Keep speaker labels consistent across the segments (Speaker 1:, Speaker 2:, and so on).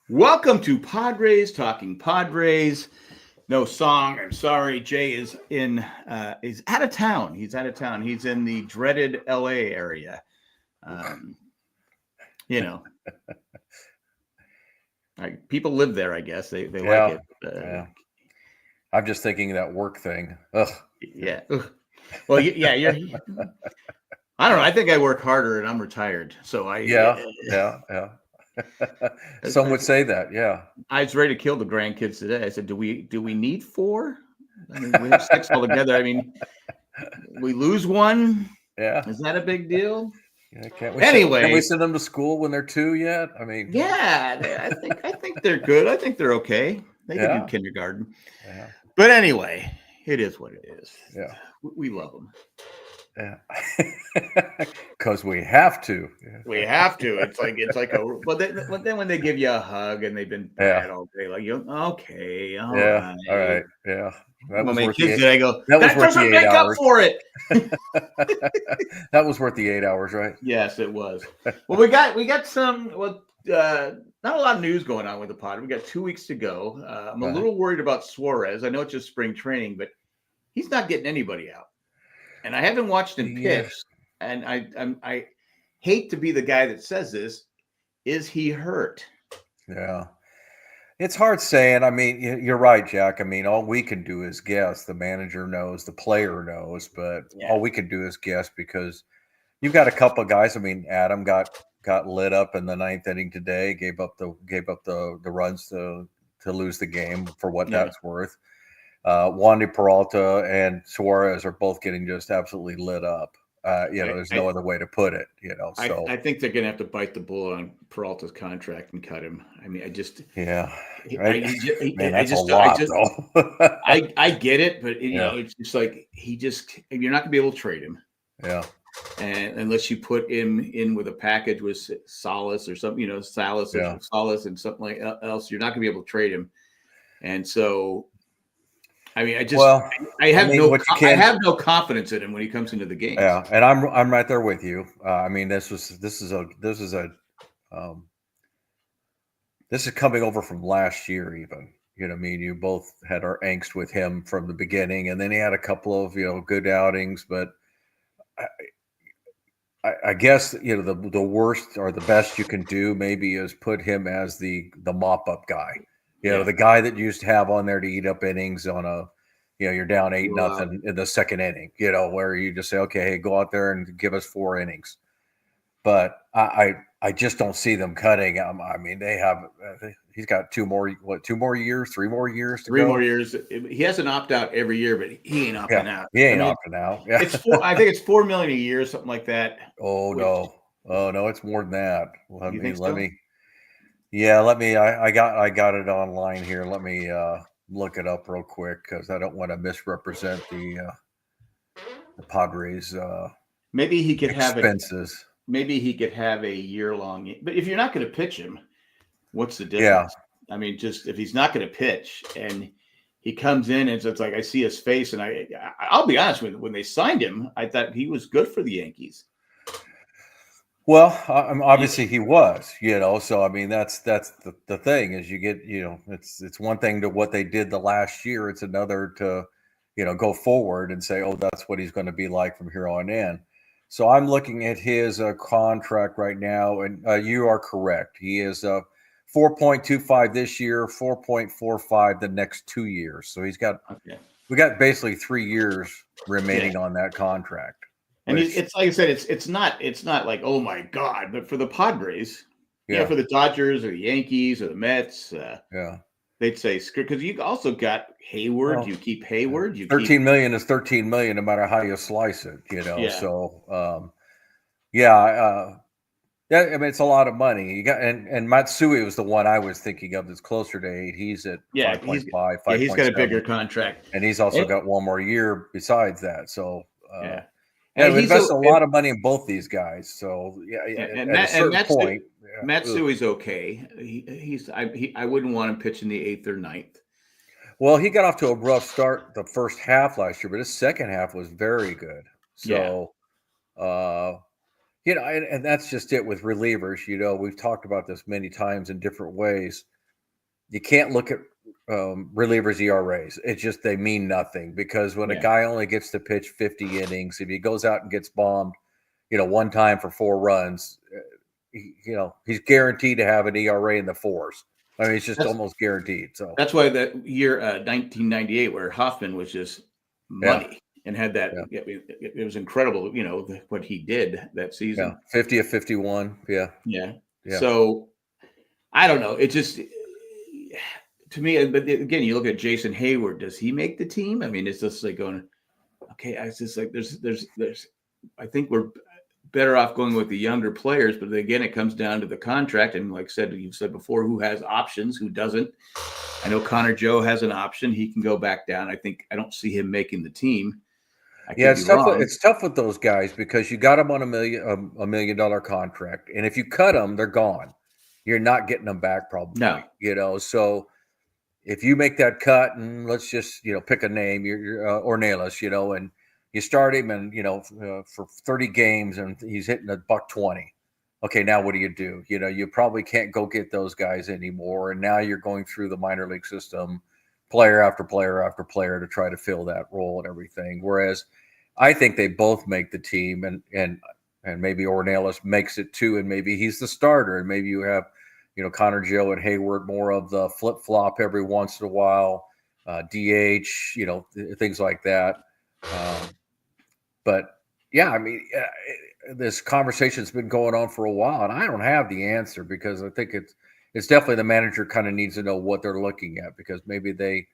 Speaker 1: Welcome to Padres Talking Padres. No song. I'm sorry. Jay is out of town. He's out of town. He's in the dreaded LA area. Um, you know, people live there. I guess they like
Speaker 2: Yeah,
Speaker 1: it.
Speaker 2: yeah. I'm just thinking that work thing. Ugh.
Speaker 1: Yeah. Ugh. Well, yeah. You're. I don't know. I think I work harder, and I'm retired. So
Speaker 2: Yeah, yeah, yeah. Some would say that. Yeah.
Speaker 1: I was ready to kill the grandkids today. I said, "Do we need four? I mean, we have six altogether. I mean, we lose one.
Speaker 2: Yeah.
Speaker 1: Is that a big deal?"
Speaker 2: Yeah. Can't we
Speaker 1: Anyway,
Speaker 2: send them to school when they're two yet? I mean,
Speaker 1: yeah, I think they're good. I think they're okay. They could do
Speaker 2: yeah,
Speaker 1: kindergarten.
Speaker 2: yeah,
Speaker 1: But anyway, it is what it is.
Speaker 2: yeah,
Speaker 1: We love them.
Speaker 2: yeah. Because we have to.
Speaker 1: We have to. It's like a. But then when they give you a hug and they've been
Speaker 2: Yeah,
Speaker 1: bad all day, like you, okay, all
Speaker 2: yeah. All
Speaker 1: right.
Speaker 2: right. Yeah. That
Speaker 1: When
Speaker 2: was
Speaker 1: my
Speaker 2: worth the
Speaker 1: kids
Speaker 2: eight.
Speaker 1: did, I go,
Speaker 2: That was
Speaker 1: that
Speaker 2: worth the
Speaker 1: doesn't
Speaker 2: eight
Speaker 1: make up
Speaker 2: hours.
Speaker 1: for it.
Speaker 2: That was worth the 8 hours, right?
Speaker 1: Yes, it was. Well, we got some. Well, not a lot of news going on with the pod. We got 2 weeks to go. I'm a
Speaker 2: Uh-huh.
Speaker 1: little worried about Suarez. I know it's just spring training, but he's not getting anybody out. And I haven't watched him
Speaker 2: Yeah.
Speaker 1: pitch. And I hate to be the guy that says this. Is he hurt?
Speaker 2: Yeah. It's hard saying. I mean, you're right, Jack. I mean, all we can do is guess. The manager knows, the player knows, but
Speaker 1: Yeah.
Speaker 2: all we can do is guess because you've got a couple of guys. I mean, Adam got lit up in the ninth inning today. Gave up the runs to lose the game for what
Speaker 1: Yeah.
Speaker 2: that's worth. Wandy Peralta and Suarez are both getting just absolutely lit up.
Speaker 1: I,
Speaker 2: There's no
Speaker 1: I
Speaker 2: other way to put it.
Speaker 1: I
Speaker 2: So
Speaker 1: I think they're gonna have to bite the bullet on Peralta's contract and cut him. I mean, I just
Speaker 2: yeah,
Speaker 1: I,
Speaker 2: right.
Speaker 1: he-
Speaker 2: Man,
Speaker 1: I
Speaker 2: that's a
Speaker 1: just I
Speaker 2: lot
Speaker 1: just
Speaker 2: though.
Speaker 1: I get it, but
Speaker 2: Yeah,
Speaker 1: it's just like you're not gonna be able to trade him,
Speaker 2: yeah.
Speaker 1: and unless you put him in with a package with Solace or something, Salas or
Speaker 2: Yeah.
Speaker 1: Solace and something like else, you're not gonna be able to trade him. And so, I mean,
Speaker 2: Well,
Speaker 1: I
Speaker 2: I
Speaker 1: have
Speaker 2: mean,
Speaker 1: no
Speaker 2: what you
Speaker 1: I
Speaker 2: can,
Speaker 1: have no confidence in him when he comes into the games.
Speaker 2: yeah, and I'm right there with you. I mean, um, this is coming over from last year, even. I mean, you both had our angst with him from the beginning, and then he had a couple of good outings, but I, I guess the worst or the best you can do maybe is put him as the mop up guy.
Speaker 1: Yeah.
Speaker 2: The guy that you used to have on there to eat up innings on a, you're down eight
Speaker 1: Wow.
Speaker 2: nothing in the second inning. Where you just say, okay, hey, go out there and give us 4 innings. But I just don't see them cutting. I mean, they have. He's got 2 more years, 3 more years to
Speaker 1: 3 more
Speaker 2: go.
Speaker 1: years. He has an opt out every year, but he ain't
Speaker 2: Yeah,
Speaker 1: opting out.
Speaker 2: he
Speaker 1: I
Speaker 2: ain't
Speaker 1: mean,
Speaker 2: opting out. Yeah.
Speaker 1: it's four. I think it's 4 million a year, something like that.
Speaker 2: Oh
Speaker 1: Which
Speaker 2: no. Oh no, it's more than that. Let
Speaker 1: you
Speaker 2: me
Speaker 1: think
Speaker 2: let
Speaker 1: so?
Speaker 2: me Yeah, let me I got it online here. Let me look it up real quick because I don't want to misrepresent the Padres
Speaker 1: Maybe he could have it.
Speaker 2: expenses.
Speaker 1: Maybe he could have a year long. But if you're not going to pitch him, what's the
Speaker 2: Yeah.
Speaker 1: difference? I mean, just if he's not going to pitch and he comes in and it's like I see his face, and I'll be honest with you, when they signed him, I thought he was good for the Yankees.
Speaker 2: Well,
Speaker 1: Yeah,
Speaker 2: obviously he was, so I mean that's the thing is you get, it's one thing to what they did the last year, it's another to, go forward and say, oh, that's what he's going to be like from here on in. So I'm looking at his contract right now, and you are correct. He is 4.25 this year, 4.45 the next 2 years. So
Speaker 1: okay,
Speaker 2: we got basically 3 years
Speaker 1: yeah.
Speaker 2: remaining on that contract,
Speaker 1: And
Speaker 2: which
Speaker 1: it's like I said, it's not like oh my god, but for the Padres,
Speaker 2: yeah,
Speaker 1: for the Dodgers or the Yankees or the Mets,
Speaker 2: yeah.
Speaker 1: they'd say because you also got Hayward.
Speaker 2: Well,
Speaker 1: You keep Hayward. You keep
Speaker 2: 13 million is 13 million, no matter how you slice it,
Speaker 1: yeah,
Speaker 2: So, yeah, yeah, I mean, it's a lot of money. You got, and Matsui was the one I was thinking of that's closer to 8. He's at
Speaker 1: yeah.
Speaker 2: 5.5,
Speaker 1: He's got a bigger
Speaker 2: 5.7,
Speaker 1: contract.
Speaker 2: and he's also
Speaker 1: And,
Speaker 2: got one more year besides that. So,
Speaker 1: yeah,
Speaker 2: yeah,
Speaker 1: and
Speaker 2: we
Speaker 1: he's a
Speaker 2: invest a lot of money in both these guys. So, yeah,
Speaker 1: and
Speaker 2: at a
Speaker 1: Matt and
Speaker 2: certain point, yeah. Ugh.
Speaker 1: Matsui's okay. I wouldn't want him pitching the eighth or ninth.
Speaker 2: Well, he got off to a rough start the first half last year, but his second half was very good.
Speaker 1: Yeah,
Speaker 2: So, uh, and that's just it with relievers. We've talked about this many times in different ways. you can't look at relievers ERAs. It's just they mean nothing, because when a guy only gets to pitch 50 innings, if he goes out and gets bombed, one time for 4 runs, he's guaranteed to have an ERA in the 4s. I mean, it's just almost guaranteed. So
Speaker 1: that's why that year 1998, where Hoffman was just money and had that, it was incredible. What he did that season.
Speaker 2: 50 of 51. Yeah.
Speaker 1: So I don't know. It just, to me, but again, you look at Jason Hayward. Does he make the team? I mean, it's just like going, okay. It's just like there's. I think we're better off going with the younger players, but again, it comes down to the contract. And like you've said before, who has options, who doesn't. I know Connor Joe has an option. He can go back down. I don't see him making the team.
Speaker 2: It's tough with those guys, because you got them on $1 million contract, and if you cut them, they're gone. You're not getting them back, probably.
Speaker 1: No.
Speaker 2: So if you make that cut, and let's just pick a name, you're Ornelas, and you start him, and for 30 games, and he's hitting $120. Okay, now what do? You probably can't go get those guys anymore, and now you're going through the minor league system, player after player after player, to try to fill that role and everything. Whereas I think they both make the team, and maybe Ornelas makes it too, and maybe he's the starter, and maybe you have Connor Joe and Hayward more of the flip flop every once in a while, DH, things like that. But yeah, I mean, this conversation's been going on for a while, and I don't have the answer, because I think it's definitely the manager kind of needs to know what they're looking at, because maybe they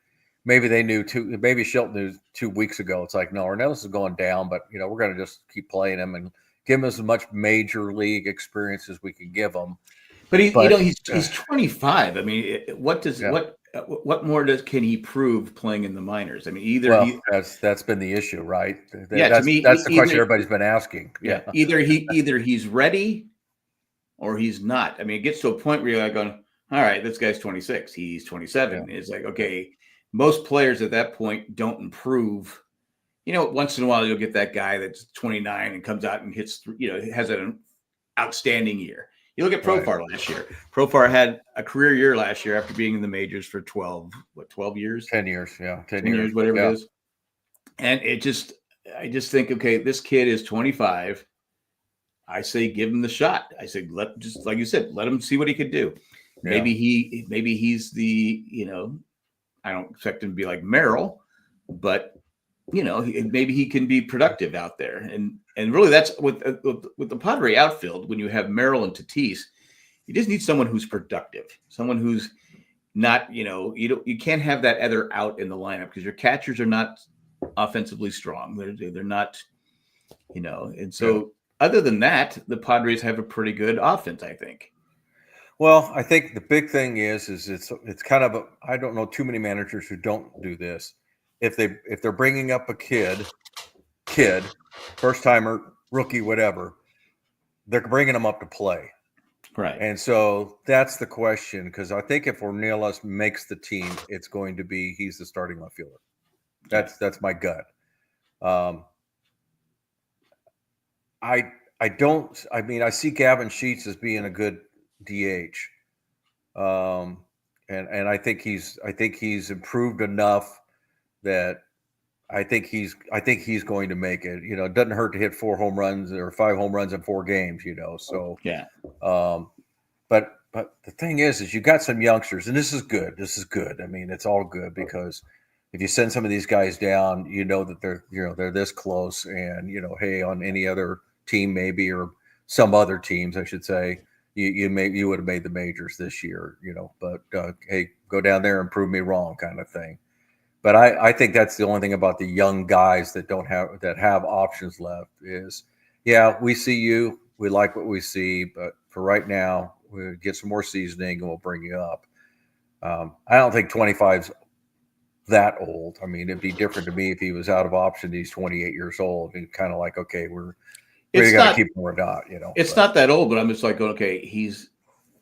Speaker 2: knew maybe Shelton knew 2 weeks ago. It's like, no, Ornelas is going down, but we're going to just keep playing him and give him as much major league experience as we can give him.
Speaker 1: But he's 25. I mean, what more can he prove playing in the minors? I mean,
Speaker 2: that's been the issue, right?
Speaker 1: To me,
Speaker 2: that's the question everybody's been asking. Yeah.
Speaker 1: Either he's ready or he's not. I mean, it gets to a point where you're like going, all right, this guy's 26. He's 27. Yeah. It's like, okay, most players at that point don't improve. Once in a while you'll get that guy that's 29 and comes out and hits, has an outstanding year. You look at Profar last year. Profar had a career year last year after being in the majors for 12 years?
Speaker 2: 10 years, yeah.
Speaker 1: 10 years, whatever it is. And I just think, okay, this kid is 25. I say give him the shot. I say just like you said, let him see what he could do. Yeah. Maybe he's the, I don't expect him to be like Merrill, but maybe he can be productive out there. And really that's with the Padre outfield, when you have Merrill and Tatis, you just need someone who's productive, someone who's not, you can't have that other out in the lineup, because your catchers are not offensively strong. They're not, and so other than that, the Padres have a pretty good offense, I think.
Speaker 2: Well, I think the big thing is it's kind of I don't know too many managers who don't do this. If they're bringing up a kid, first timer, rookie, whatever, they're bringing them up to play.
Speaker 1: Right.
Speaker 2: And so that's the question, because I think if Ornelas makes the team, it's going to be he's the starting left fielder. That's my gut. I see Gavin Sheets as being a good DH. And I think he's improved enough that I think he's going to make it. It doesn't hurt to hit 4 home runs or 5 home runs in 4 games, So
Speaker 1: yeah.
Speaker 2: But the thing is you got some youngsters, and this is good. I mean, it's all good, because if you send some of these guys down, that they're this close, and hey, on any other team maybe, or some other teams, I should say, you would have made the majors this year, But hey, go down there and prove me wrong, kind of thing. But I think that's the only thing about the young guys that have options left is, we see you, we like what we see, but for right now, we'll get some more seasoning and we'll bring you up. I don't think 25's that old. I mean, it'd be different to me if he was out of option. He's 28 years old. And kind of like, okay, we're got to keep him or not.
Speaker 1: It's not that old, but I'm just like, okay, he's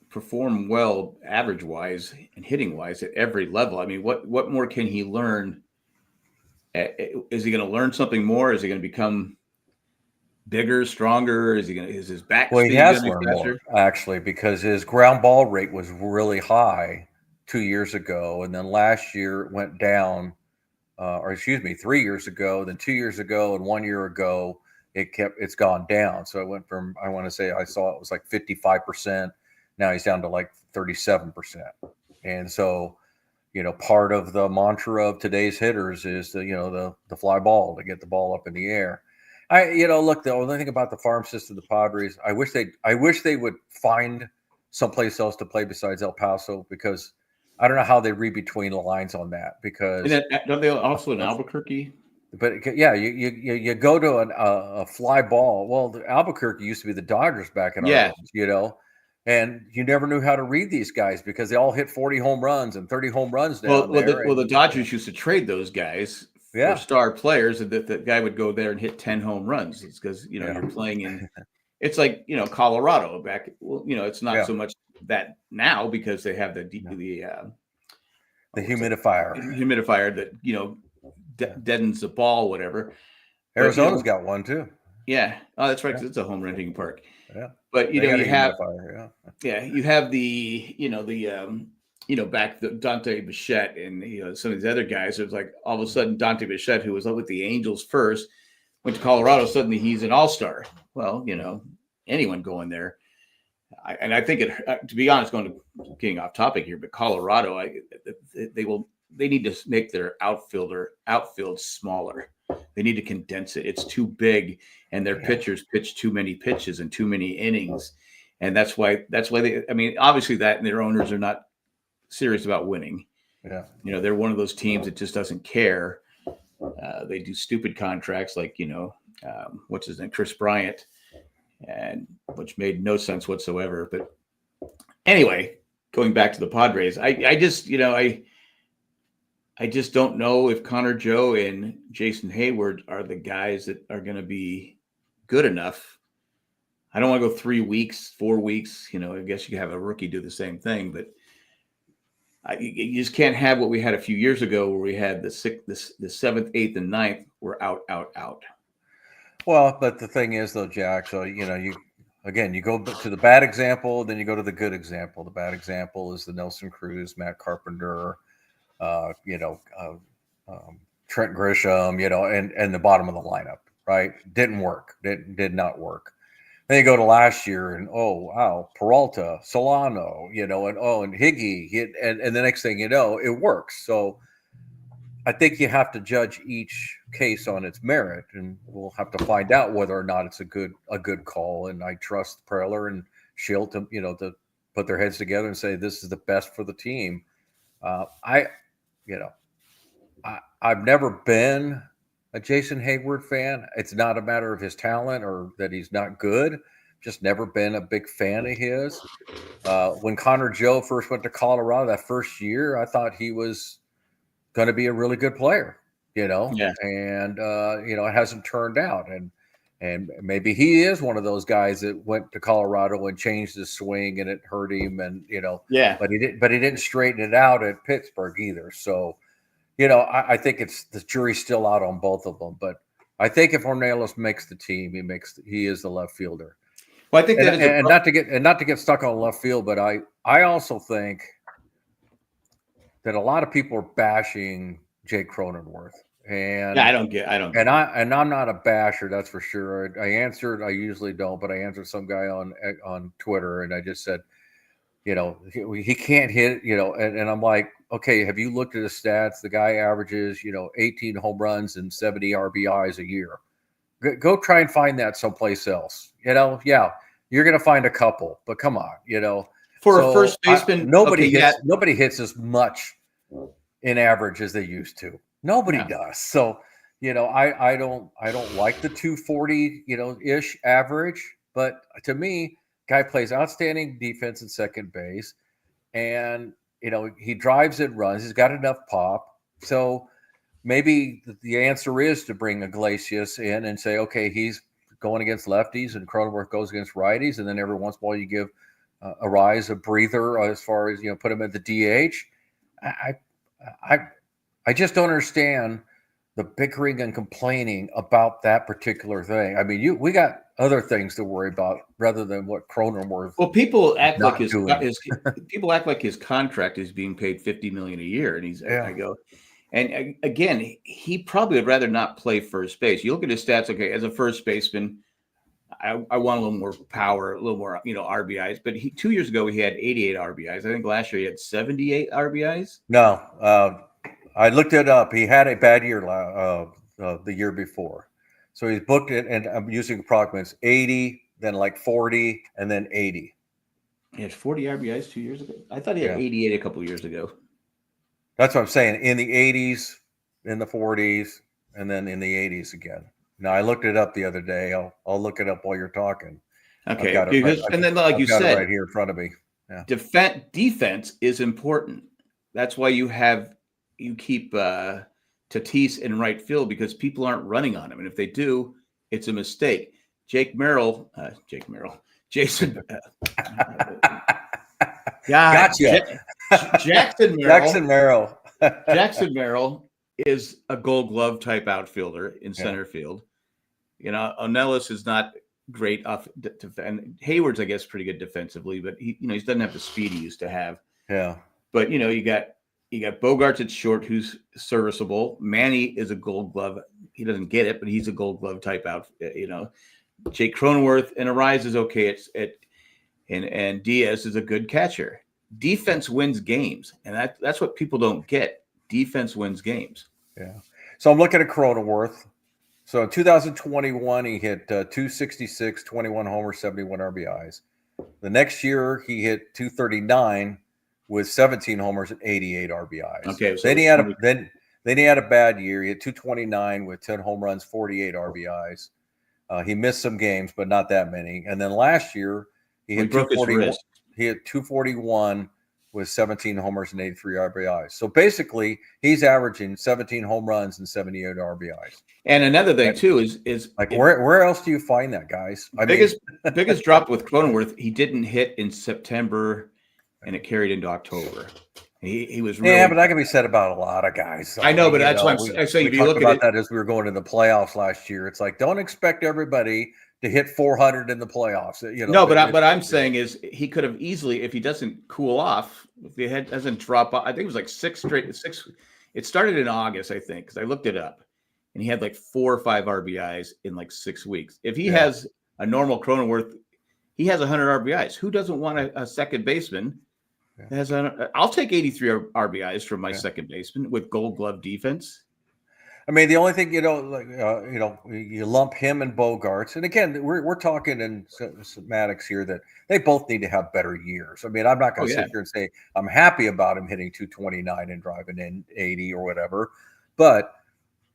Speaker 1: performed well average wise and hitting wise at every level. I mean, what more can he learn? Is he going to learn something more? Is he going to become bigger, stronger? Is his back?
Speaker 2: Well, he has learned more, actually, because his ground ball rate was really high 2 years ago, and then last year it went down, 3 years ago, then 2 years ago, and 1 year ago it's gone down. So it went from, I want to say I saw it was like 55%. Now he's down to like 37%. And so, part of the mantra of today's hitters is the fly ball, to get the ball up in the air. Look, the only thing about the farm system, the Padres, I wish they would find someplace else to play besides El Paso, because I don't know how they read between the lines on that, because
Speaker 1: And then, don't they also in Albuquerque?
Speaker 2: But yeah, you go to a fly ball. Well, the Albuquerque used to be the Dodgers back in our days, and you never knew how to read these guys because they all hit 40 home runs and 30 home runs down there.
Speaker 1: The Dodgers used to trade those guys for star players, and that guy would go there and hit 10 home runs. It's because you're playing in. It's like Colorado back. Well, it's not so much that now because they have the humidifier that deadens the ball, whatever.
Speaker 2: Arizona's got one too.
Speaker 1: Yeah. Oh, that's right. Because it's a home renting park.
Speaker 2: Yeah.
Speaker 1: But you have you have back the Dante Bichette and some of these other guys. It was like all of a sudden Dante Bichette, who was up with the Angels first, went to Colorado. Suddenly he's an all-star. Well, anyone going there. I think to be honest, getting off topic here, but Colorado, they need to make their outfield smaller. They need to condense it. It's too big, and their pitchers pitch too many pitches and too many innings, and that's why they. I mean, obviously that and their owners are not serious about winning.
Speaker 2: Yeah,
Speaker 1: they're one of those teams that just doesn't care. They do stupid contracts like what's his name, Chris Bryant, and which made no sense whatsoever. But anyway, going back to the Padres, I just don't know if Connor Joe and Jason Hayward are the guys that are going to be good enough. I don't want to go 3 weeks, 4 weeks. I guess you have a rookie do the same thing, but you just can't have what we had a few years ago, where we had the 7th, 8th, and 9th were out.
Speaker 2: Well, but the thing is, though, Jack. So you go to the bad example, then you go to the good example. The bad example is the Nelson Cruz, Matt Carpenter. Trent Grisham, and the bottom of the lineup, right? Didn't work. Did not work. Then you go to last year, and Peralta, Solano, and Higgy, and the next thing you know, it works. So I think you have to judge each case on its merit, and we'll have to find out whether or not it's a good call. And I trust Preller and Schilt to put their heads together and say this is the best for the team. I've never been a Jason Hayward fan. It's not a matter of his talent or that he's not good. Just never been a big fan of his. When Connor Joe first went to Colorado that first year, I thought he was going to be a really good player, and it hasn't turned out. And maybe he is one of those guys that went to Colorado and changed his swing and it hurt him. And, but he didn't straighten it out at Pittsburgh either. So, I think the jury's still out on both of them. But I think if Ornelas makes the team, he is the left fielder.
Speaker 1: Well, I think
Speaker 2: not to get stuck on left field, but I also think that a lot of people are bashing Jake Cronenworth. And
Speaker 1: I don't get.
Speaker 2: And I'm not a basher, that's for sure. I usually don't, but I answered some guy on Twitter, and I just said, he can't hit, and I'm like, okay, have you looked at his stats? The guy averages, 18 home runs and 70 RBIs a year. Go try and find that someplace else. You're going to find a couple, but come on,
Speaker 1: For a first baseman,
Speaker 2: nobody hits as much in average as they used to. Nobody does. So, I don't like the 240, ish average, but to me, guy plays outstanding defense at second base, and he drives and runs. He's got enough pop. So maybe the answer is to bring Iglesias in and say, okay, he's going against lefties and Cronenworth goes against righties, and then every once in a while you give Arise a breather as far as put him at the DH. I just don't understand the bickering and complaining about that particular thing. I mean, we got other things to worry about rather than what Cronenworth
Speaker 1: Well, people act like
Speaker 2: not doing.
Speaker 1: people act like his contract is being paid $50 million a year, and I
Speaker 2: Yeah.
Speaker 1: go, and again, he probably would rather not play first base. You look at his stats. Okay, as a first baseman, I want a little more power, a little more RBIs. But 2 years ago he had 88 RBIs. I think last year he had 78 RBIs.
Speaker 2: No, I looked it up. He had a bad year the year before, so he's booked it, and I'm using approximates 80, then like 40, and then 80.
Speaker 1: He had 40 RBIs 2 years ago. I thought he had
Speaker 2: Yeah.
Speaker 1: 88 a couple of years ago.
Speaker 2: That's what I'm saying. In the 80s, in the 40s, and then in the 80s again. Now I looked it up the other day. I'll look it up while you're talking.
Speaker 1: Okay,
Speaker 2: I've got it
Speaker 1: because
Speaker 2: right,
Speaker 1: and then like
Speaker 2: I've
Speaker 1: you
Speaker 2: got it
Speaker 1: said,
Speaker 2: right here in front of me. Yeah.
Speaker 1: defense is important. That's why you keep Tatis in right field, because people aren't running on him, and if they do, it's a mistake. Jason.
Speaker 2: Gotcha.
Speaker 1: Jackson Merrill.
Speaker 2: Jackson Merrill.
Speaker 1: Jackson Merrill is a Gold Glove type outfielder in center field. Ornelas is not great off defense. Hayward's, I guess, pretty good defensively, but he doesn't have the speed he used to have.
Speaker 2: Yeah.
Speaker 1: But you got Bogarts at short, who's serviceable. Manny is a Gold Glove. He doesn't get it, but he's a Gold Glove type out. Jake Cronenworth and Arise is okay and Diaz is a good catcher. Defense wins games, and that's what people don't get. Defense wins games.
Speaker 2: Yeah. So I'm looking at Cronenworth. So in 2021, he hit 266, 21 homers, 71 RBIs. The next year, he hit 239 with 17 homers and 88 RBIs.
Speaker 1: Okay. So
Speaker 2: then he had a bad year. He had 229 with 10 home runs, 48 RBIs. He missed some games, but not that many. And then last year, he hit 241. He hit 241 with 17 homers and 83 RBIs. So basically, he's averaging 17 home runs and 78 RBIs.
Speaker 1: And another thing too is
Speaker 2: like where else do you find that, guys?
Speaker 1: Biggest drop with Cronenworth, he didn't hit in September, and it carried into October. He was really,
Speaker 2: but that can be said about a lot of guys.
Speaker 1: So, I know, but that's why I'm saying if you look at
Speaker 2: that as we were going to the playoffs last year, it's like don't expect everybody to hit 400 in the playoffs.
Speaker 1: No, but what I'm saying is he could have easily, if he doesn't cool off, if the head doesn't drop off. I think it was like six. It started in August, I think, because I looked it up, and he had like 4 or 5 RBIs in like 6 weeks. If he has a normal Cronenworth, he has 100 RBIs. Who doesn't want a second baseman? I'll take 83 RBIs from my second baseman with Gold Glove defense.
Speaker 2: I mean, the only thing you lump him and Bogarts, and again, we're talking in semantics here that they both need to have better years. I mean, I'm not going to sit here and say I'm happy about him hitting 229 and driving in 80 or whatever, but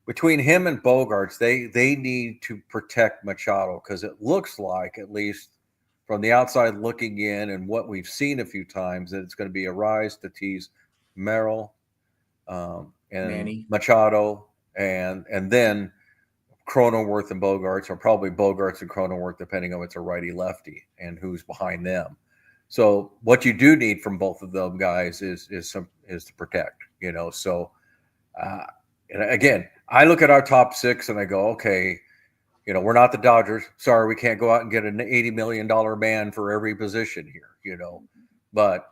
Speaker 2: between him and Bogarts, they need to protect Machado, because it looks like, at least from the outside looking in and what we've seen a few times, that it's going to be Arise, Tatis, Merrill, and Manny, Machado. And then Cronenworth and Bogarts, or probably Bogarts and Cronenworth, depending on if it's a righty lefty and who's behind them. So what you do need from both of them guys is to protect, So and again, I look at our top 6 and I go, okay, we're not the Dodgers. Sorry, we can't go out and get an $80 million man for every position here, But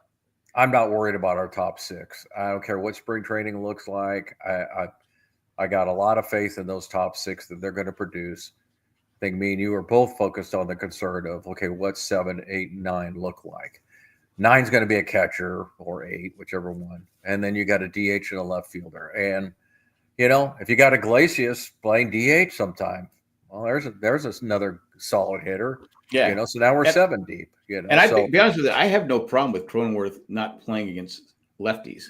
Speaker 2: I'm not worried about our top 6. I don't care what spring training looks like. I got a lot of faith in those top 6 that they're going to produce. I think me and you are both focused on the concern of, okay, what's 7, 8, 9 look like? 9's going to be a catcher, or 8, whichever one. And then you got a DH and a left fielder. And, if you got Iglesias playing DH sometime, well, there's another solid hitter. Yeah. So now we're 7 deep.
Speaker 1: And to be honest with you, I have no problem with Cronenworth not playing against lefties.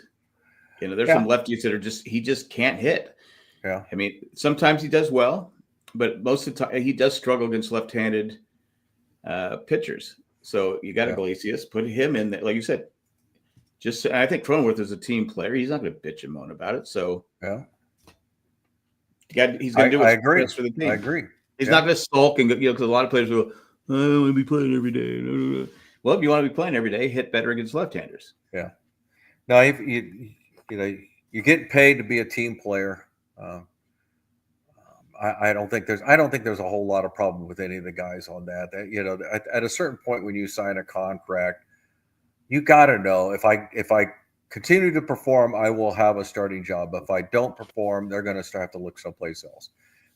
Speaker 1: There's some lefties that he just can't hit.
Speaker 2: Yeah.
Speaker 1: I mean, sometimes he does well, but most of the time he does struggle against left-handed pitchers. So you got Iglesias, put him in there, like you said. I think Cronenworth is a team player. He's not going to bitch and moan about it. So he's going to do what's best for the team.
Speaker 2: I agree.
Speaker 1: He's not going to sulk and because a lot of players will. I don't want to be playing every day. Well, if you want to be playing every day, hit better against left-handers.
Speaker 2: Yeah. Now, if you get paid to be a team player. I don't think there's a whole lot of problem with any of the guys on that. At a certain point when you sign a contract, you got to know if I continue to perform, I will have a starting job. If I don't perform, they're going to have to look someplace else.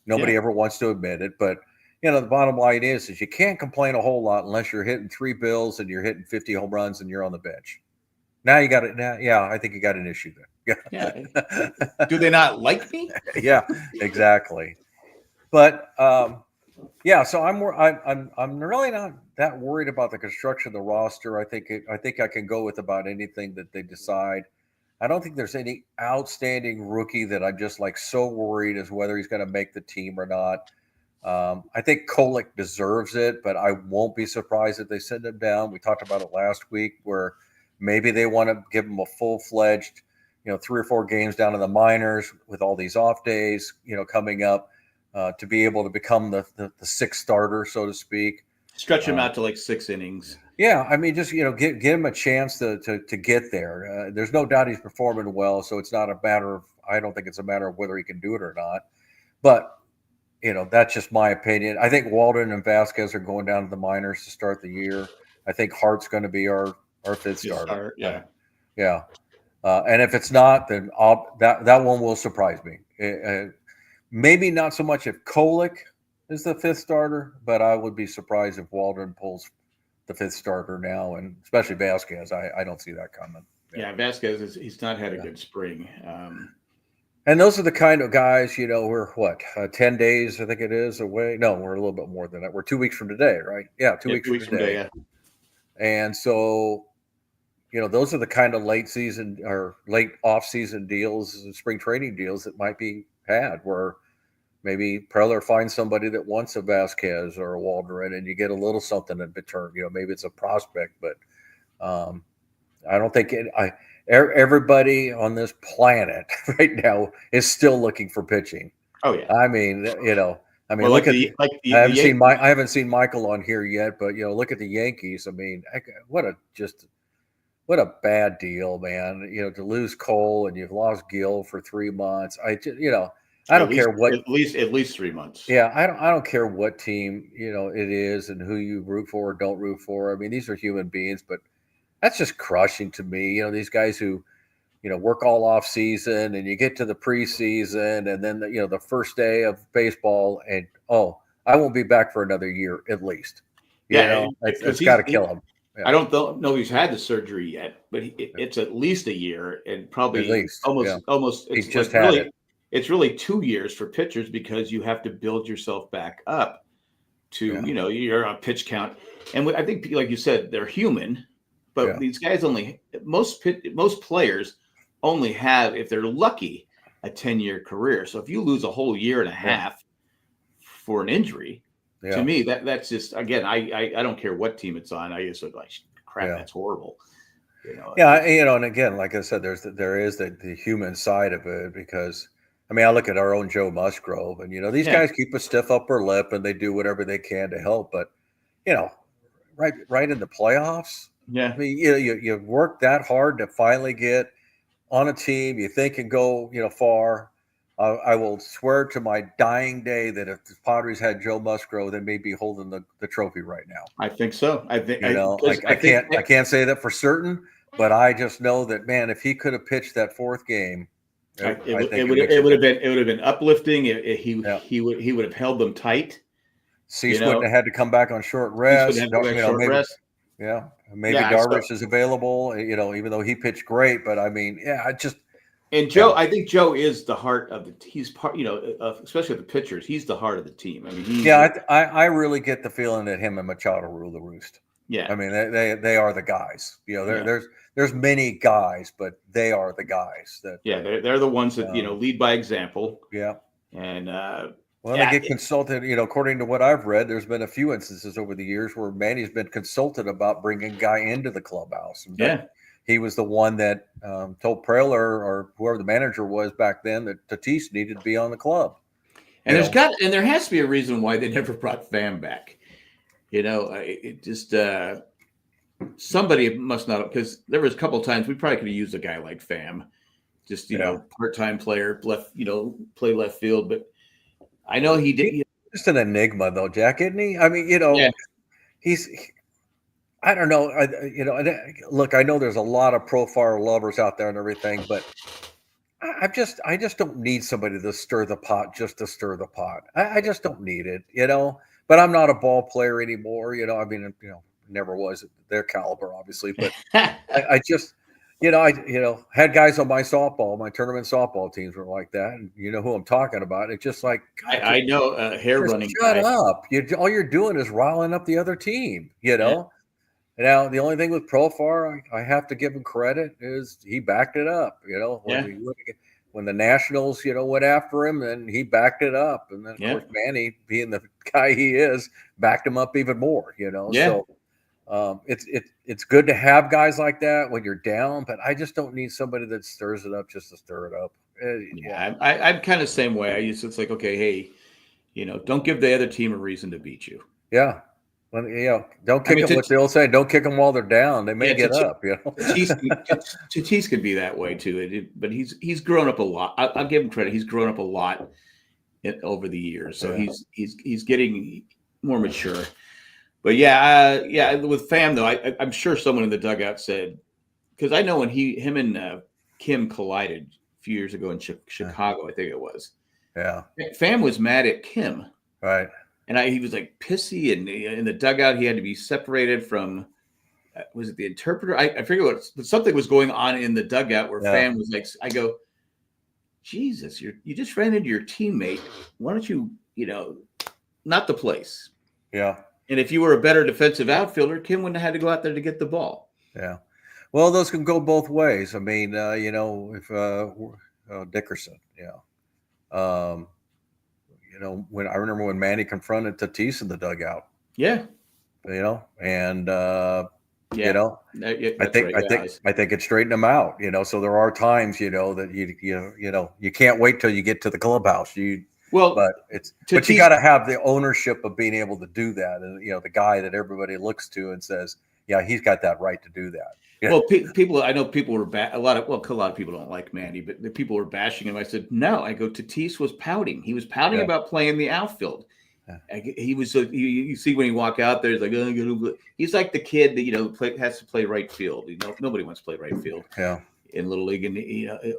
Speaker 2: Nobody ever wants to admit it, but the bottom line is you can't complain a whole lot unless you're hitting 3 bills and you're hitting 50 home runs and you're on the bench. Now you got it. Now, yeah, I think you got an issue there.
Speaker 1: Yeah. Do they not like me?
Speaker 2: Yeah, exactly. But so I'm really not that worried about the construction of the roster. I think I can go with about anything that they decide. I don't think there's any outstanding rookie that I'm just like so worried as whether he's going to make the team or not. I think Kolek deserves it, but I won't be surprised if they send him down. We talked about it last week where maybe they want to give him a full-fledged, 3 or 4 games down in the minors with all these off days, coming up to be able to become the 6th starter, so to speak.
Speaker 1: Stretch him out to like 6 innings.
Speaker 2: Yeah, I mean, just give him a chance to get there. There's no doubt he's performing well, so it's not a matter of. I don't think it's a matter of whether he can do it or not. But that's just my opinion. I think Walden and Vasquez are going down to the minors to start the year. I think Hart's going to be our 5th starter. Yeah. And if it's not, then that one will surprise me. Maybe not so much if Kolek is the 5th starter, but I would be surprised if Walden pulls the 5th starter now, and especially Vasquez. I don't see that coming.
Speaker 1: Yeah, Vasquez he's not had a good spring.
Speaker 2: And those are the kind of guys, we're 10 days, I think it is, away. No, we're a little bit more than that. We're 2 weeks from today, right? Yeah, 2 weeks from today.
Speaker 1: Yeah.
Speaker 2: And so, those are the kind of late season or late off-season deals, spring training deals that might be had where maybe Preller finds somebody that wants a Vasquez or a Waldron and you get a little something in return. Maybe it's a prospect, but I don't think everybody on this planet right now is still looking for pitching.
Speaker 1: Oh yeah.
Speaker 2: I mean,
Speaker 1: well,
Speaker 2: look I haven't seen Michael on here yet, but look at the Yankees. I mean, what a bad deal, man. To lose Cole and you've lost Gill for 3 months. I don't care what
Speaker 1: at least 3 months.
Speaker 2: Yeah, I don't care what team it is and who you root for or don't root for. I mean, these are human beings, but that's just crushing to me. These guys who, work all off season and you get to the preseason and then the first day of baseball and I won't be back for another year at least. It's got to kill him. Yeah.
Speaker 1: I don't know he's had the surgery yet, but it's at least a year and probably almost.
Speaker 2: He's just had it.
Speaker 1: It's really 2 years for pitchers because you have to build yourself back up to you're on pitch count, and I think like you said they're human. But these guys most players only have, if they're lucky, a 10-year career. So if you lose a whole year and a half for an injury, to me that's just, again, I don't care what team it's on. I just like crap. That's horrible.
Speaker 2: And again, like I said, there is the human side of it because I look at our own Joe Musgrove, and these guys keep a stiff upper lip and they do whatever they can to help, but right in the playoffs.
Speaker 1: Yeah,
Speaker 2: I mean, you work that hard to finally get on a team you think can go, far. I will swear to my dying day that if the Padres had Joe Musgrove, they may be holding the trophy right now.
Speaker 1: I think so. I think
Speaker 2: I can't say that for certain, but I just know that, man, if he could have pitched that 4th game,
Speaker 1: it would have been uplifting. He would have held them tight.
Speaker 2: Cease wouldn't have had to come back on short rest. Yeah, maybe Darvish is available, even though he pitched great. But I mean,
Speaker 1: And Joe, I think Joe is the heart of he's part, especially the pitchers. He's the heart of the team. I mean,
Speaker 2: I really get the feeling that him and Machado rule the roost.
Speaker 1: Yeah,
Speaker 2: I mean, they are the guys. There's many guys, but they are the guys that.
Speaker 1: Yeah, they're the ones that lead by example.
Speaker 2: Yeah,
Speaker 1: and
Speaker 2: they get consulted. According to what I've read, there's been a few instances over the years where Manny's been consulted about bringing a guy into the clubhouse. He was the one that told Preller or whoever the manager was back then that Tatis needed to be on the club.
Speaker 1: And there has to be a reason why they never brought Pham back. It just somebody must not, because there was a couple of times we probably could have used a guy like Pham, just part-time player, left, play left field, but I know he did.
Speaker 2: He's just an enigma, though, Jack, isn't he? I mean,
Speaker 1: Yeah.
Speaker 2: he's. I don't know. Look, I know there's a lot of profile lovers out there and everything, but I just don't need somebody to stir the pot just to stir the pot. I just don't need it, But I'm not a ball player anymore, I mean, never was at their caliber, obviously, but I just, had guys on my tournament softball teams were like that, and you know who I'm talking about. It's just like, God,
Speaker 1: I know a hair
Speaker 2: just
Speaker 1: running
Speaker 2: shut
Speaker 1: guy.
Speaker 2: up. All you're doing is riling up the other team,
Speaker 1: Yeah.
Speaker 2: Now, the only thing with Profar, I have to give him credit, is he backed it up. When the Nationals, went after him, then he backed it up. And then, of course, Manny, being the guy he is, backed him up even more,
Speaker 1: Yeah.
Speaker 2: So it's good to have guys like that when you're down, but I just don't need somebody that stirs it up just to stir it up.
Speaker 1: I'm kind of the same way. It's like, okay, hey, don't give the other team a reason to beat you.
Speaker 2: Yeah. Well, don't kick them. What they'll say, don't kick them while they're down. They may get up.
Speaker 1: Tatis can be that way too. But he's grown up a lot. I'll give him credit. He's grown up a lot over the years, so he's getting more mature. But yeah, with Pham though, I'm sure someone in the dugout said, because I know when him and Kim collided a few years ago in Chicago, I think it was.
Speaker 2: Yeah.
Speaker 1: Pham was mad at Kim.
Speaker 2: Right.
Speaker 1: And he was like pissy, and in the dugout he had to be separated from. Was it the interpreter? I forget but something was going on in the dugout where Pham was like, I go, Jesus, you just ran into your teammate. Why don't you, not the place?
Speaker 2: Yeah.
Speaker 1: And if you were a better defensive outfielder, Kim wouldn't have had to go out there to get the ball.
Speaker 2: Yeah. Well, those can go both ways. I mean, if Dickerson, when I remember when Manny confronted Tatis in the dugout.
Speaker 1: Yeah.
Speaker 2: And
Speaker 1: I
Speaker 2: think it straightened him out. So there are times, that you can't wait till you get to the clubhouse. But you got to have the ownership of being able to do that, and the guy that everybody looks to and says, yeah, he's got that right to do that.
Speaker 1: Well, I know people were a lot of people don't like Manny, but the people were bashing him. I said, no. I go, Tatis was pouting. He was pouting about playing the outfield. Yeah. He was. You see when he walk out there, he's like, he's like the kid that has to play right field. Nobody wants to play right field.
Speaker 2: Yeah.
Speaker 1: In Little League, and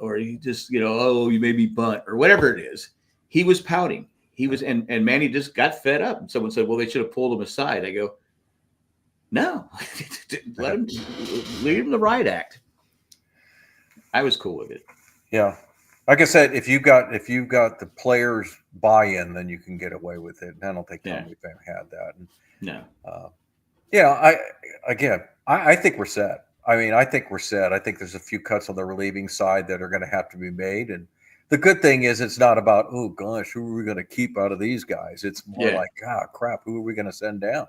Speaker 1: or he just oh, you made me bunt or whatever it is. He was pouting. He was, and Manny just got fed up. And someone said, well, they should have pulled him aside. I go, no, leave him the riot act. I was cool with it.
Speaker 2: Yeah. Like I said, if you've got the players' buy-in, then you can get away with it. And I don't think Tommy Pham had that. And,
Speaker 1: no.
Speaker 2: I think we're set. I mean, I think we're set. I think there's a few cuts on the relieving side that are going to have to be made. And the good thing is it's not about, oh, gosh, who are we going to keep out of these guys? It's more like, crap, who are we going to send down?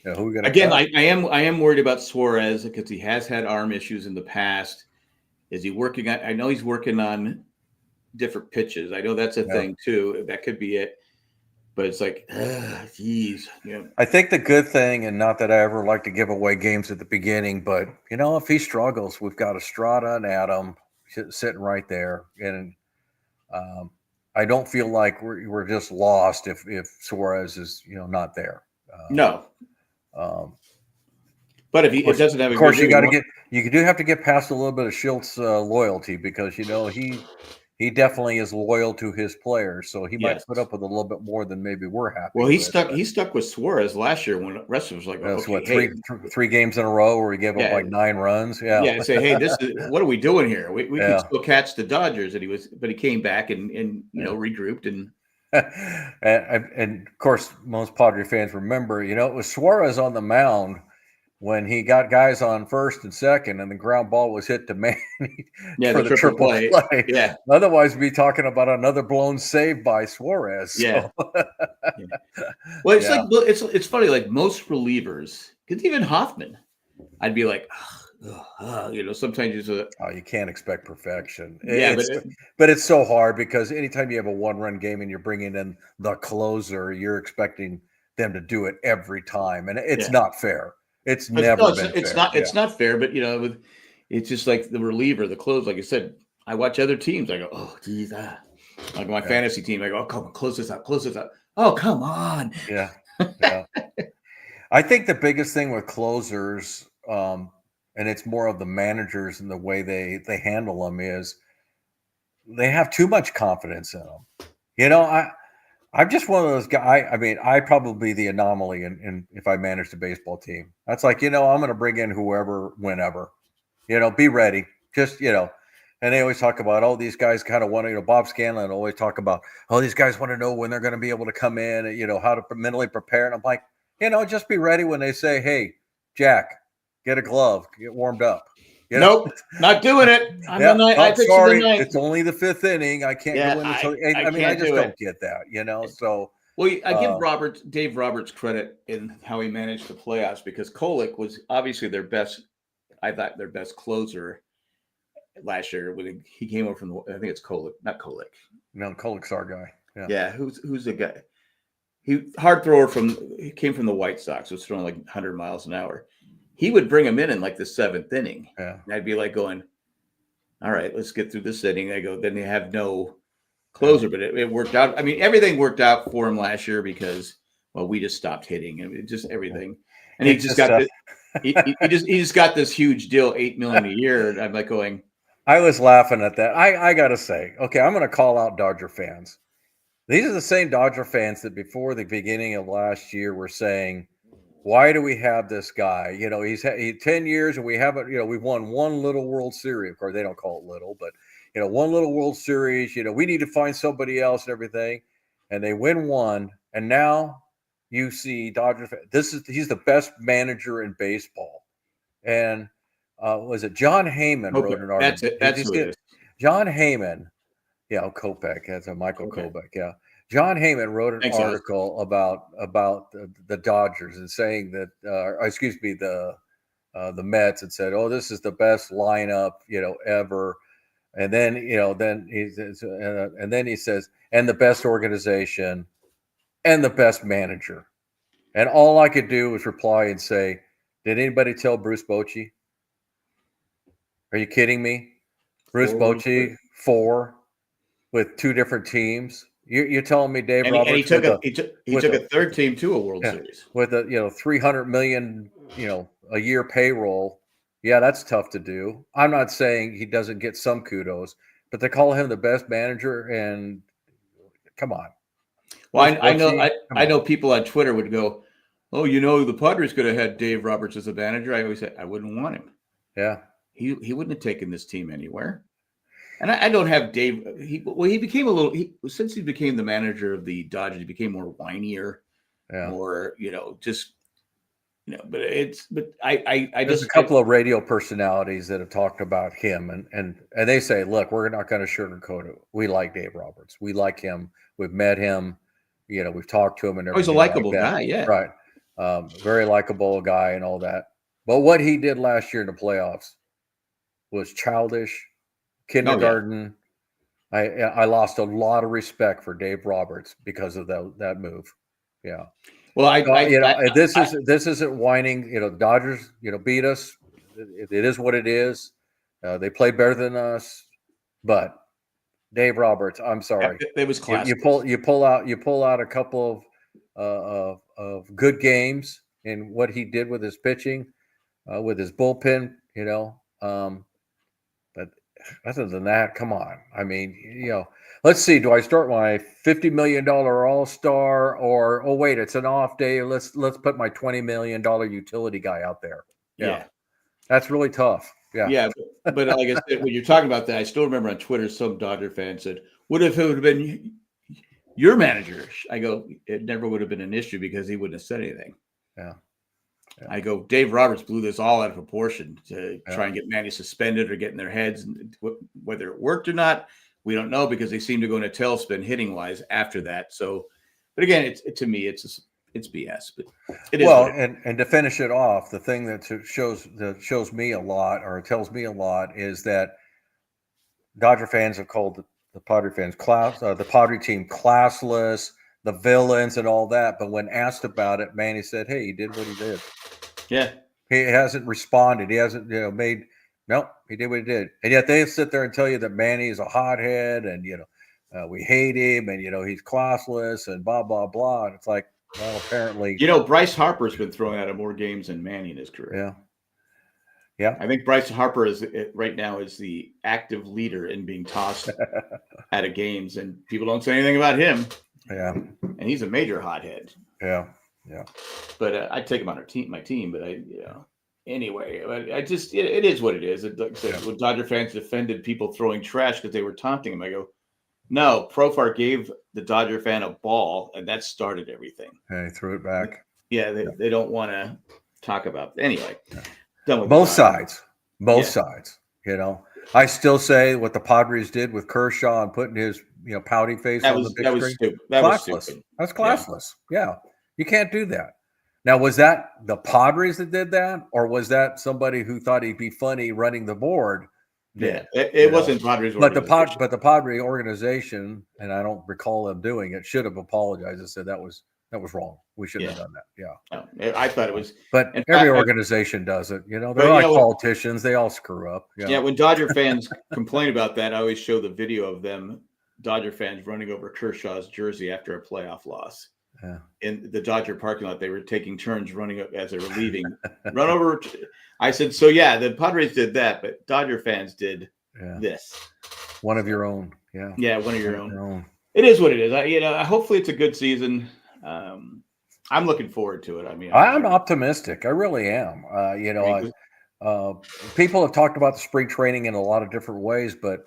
Speaker 2: Who are we going to
Speaker 1: Again, I am worried about Suarez because he has had arm issues in the past. Is he working on – I know he's working on different pitches. I know that's a thing too. That could be it. But it's like, geez.
Speaker 2: I think the good thing, and not that I ever like to give away games at the beginning, but, if he struggles, we've got Estrada and Adam sitting right there. And I don't feel like we're just lost if Suarez is, not there.
Speaker 1: No. But if it doesn't have,
Speaker 2: of course, you do have to get past a little bit of Schilt's loyalty because he definitely is loyal to his players, so he might put up with a little bit more than maybe we're happy.
Speaker 1: Well, he stuck with Suarez last year when the rest of us was like,
Speaker 2: that's three games in a row where he gave up like 9 runs. Yeah,
Speaker 1: say, hey, what are we doing here? We can still catch the Dodgers, but he came back and regrouped and.
Speaker 2: and of course, most Padre fans remember, it was Suarez on the mound when he got guys on first and second, and the ground ball was hit to Manny for the triple play.
Speaker 1: Yeah.
Speaker 2: Otherwise, we'd be talking about another blown save by Suarez.
Speaker 1: Yeah. Well, it's funny. Like most relievers, because even Hoffman, I'd be like, sometimes
Speaker 2: you can't expect perfection.
Speaker 1: But
Speaker 2: it's so hard because anytime you have a 1-run game and you're bringing in the closer, you're expecting them to do it every time, and it's not fair. It's never been fair.
Speaker 1: It's not fair, but it's just like the reliever, the close. Like I said, I watch other teams. I go, oh, geez, Like my fantasy team, I go, oh, come on, close this out. Oh, come on.
Speaker 2: Yeah. I think the biggest thing with closers, and it's more of the managers and the way they handle them, is they have too much confidence in them. I'm just one of those guys. I mean, I probably the anomaly in if I managed a baseball team. That's like, I'm going to bring in whoever, whenever. Be ready. Just, and they always talk about, oh, these guys kind of want to, Bob Scanlon always talk about, oh, these guys want to know when they're going to be able to come in and, how to mentally prepare. And I'm like, just be ready when they say, hey, Jack, get a glove, get warmed up.
Speaker 1: Nope, not doing it.
Speaker 2: I'm sorry. It's only the fifth inning. I can't go in until I just don't get that, So
Speaker 1: I give Dave Roberts credit in how he managed the playoffs, because Kolek was obviously their best closer last year when he came over from I think it's Kolek, not Kolek.
Speaker 2: No, Kolek's our guy.
Speaker 1: Yeah, who's the guy? He hard thrower he came from the White Sox, was throwing like 100 miles an hour. He would bring him in like the seventh inning.
Speaker 2: Yeah.
Speaker 1: And I'd be like going, all right, let's get through this inning. I go, then they have no closer, but it worked out. I mean, everything worked out for him last year because, well, we just stopped hitting. I mean, just everything. And he just got he just got this huge deal, $8 million a year. And I'm like going,
Speaker 2: I was laughing at that. I gotta say, okay, I'm gonna call out Dodger fans. These are the same Dodger fans that before the beginning of last year were saying, why do we have this guy? He's 10 years and we haven't, we've won one little World Series. Of course, they don't call it little, but, one little World Series, we need to find somebody else and everything. And they win one. And now you see Dodgers. He's the best manager in baseball. And was it John Heyman wrote an article?
Speaker 1: That's it. That's who it is.
Speaker 2: John Heyman. Yeah, Kopech. That's a Michael Kopech. Yeah. John Heyman wrote an article about the Dodgers and saying that, the Mets, and said, "Oh, this is the best lineup, ever." And then, he says, "And the best organization, and the best manager." And all I could do was reply and say, "Did anybody tell Bruce Bochy? Are you kidding me? Bruce Bochy, 4 with 2 different teams." You're telling me Dave Roberts?
Speaker 1: And he took a third team to a World Series
Speaker 2: with a $300 million a year payroll. Yeah, that's tough to do. I'm not saying he doesn't get some kudos, but to call him the best manager, and come on.
Speaker 1: Well, I know people on Twitter would go, "Oh, the Padres could have had Dave Roberts as a manager." I always say I wouldn't want him.
Speaker 2: Yeah,
Speaker 1: he wouldn't have taken this team anywhere. And I don't have Dave. He became a little. Since he became the manager of the Dodgers, he became more whinier, more just. But
Speaker 2: there's a couple of radio personalities that have talked about him, and they say, look, we're not going to sugarcoat it. We like Dave Roberts. We like him. We've met him. We've talked to him, and
Speaker 1: he's a likable guy. Yeah,
Speaker 2: right. Very likable guy and all that. But what he did last year in the playoffs was childish. Kindergarten. Oh, yeah. I lost a lot of respect for Dave Roberts because of that move. Yeah.
Speaker 1: Well,
Speaker 2: this isn't whining. Dodgers, beat us. It is what it is. They play better than us, but Dave Roberts, I'm sorry.
Speaker 1: It was classic.
Speaker 2: You pull out a couple of good games in what he did with his pitching, with his bullpen. But other than that, come on. I mean, let's see. Do I start my $50 million all-star, or oh wait, it's an off day. Let's put my $20 million utility guy out there. Yeah. That's really tough. Yeah.
Speaker 1: Yeah, but like I said, when you're talking about that, I still remember on Twitter some Dodger fan said, "What if it would have been your manager?" I go, "It never would have been an issue because he wouldn't have said anything."
Speaker 2: Yeah.
Speaker 1: I go, Dave Roberts blew this all out of proportion to try and get Manny suspended or get in their heads. And whether it worked or not, we don't know, because they seem to go in a tailspin hitting wise after that. So, but again, to me, it's BS. But it is.
Speaker 2: Well, and to finish it off, the thing that shows me a lot, or tells me a lot, is that Dodger fans have called the Padre fans the Padre team classless, the villains, and all that. But when asked about it, Manny said, "Hey, he did what he did."
Speaker 1: Yeah,
Speaker 2: he hasn't responded. He hasn't, he did what he did. And yet they sit there and tell you that Manny is a hothead, and we hate him, and he's classless, and blah blah blah. And it's like, well, apparently,
Speaker 1: Bryce Harper's been thrown out of more games than Manny in his career.
Speaker 2: yeah, yeah.
Speaker 1: I think Bryce Harper is right now is the active leader in being tossed out of games, and people don't say anything about him.
Speaker 2: Yeah,
Speaker 1: and he's a major hothead.
Speaker 2: Yeah.
Speaker 1: But I'd take him on my team. But anyway, I just it is what it is. Like I said, when Dodger fans defended people throwing trash because they were taunting him, I go, no, Profar gave the Dodger fan a ball, and that started everything.
Speaker 2: And he threw it back.
Speaker 1: Yeah, they don't want to talk about it. Anyway. Done with
Speaker 2: both sides. I still say what the Padres did with Kershaw and putting his pouty face on the big screen.
Speaker 1: Stupid. That was stupid.
Speaker 2: That's classless. Yeah, you can't do that. Now, was that the Padres that did that, or was that somebody who thought he'd be funny running the board?
Speaker 1: Yeah, it wasn't Padres.
Speaker 2: But the Padre organization, and I don't recall them doing it, should have apologized and said that was wrong. We shouldn't have done that. Yeah,
Speaker 1: no, I thought it was.
Speaker 2: But every organization does it. They're like politicians; they all screw up.
Speaker 1: Yeah, when Dodger fans complain about that, I always show the video of them, Dodger fans, running over Kershaw's jersey after a playoff loss.
Speaker 2: Yeah.
Speaker 1: In the Dodger parking lot, they were taking turns running up as they were leaving. Run over. I said, so yeah, the Padres did that, but Dodger fans did this.
Speaker 2: One of your own. Yeah.
Speaker 1: Yeah, one of your own. It is what it is. Hopefully it's a good season. I'm looking forward to it. I mean,
Speaker 2: I'm optimistic. I really am. People have talked about the spring training in a lot of different ways, but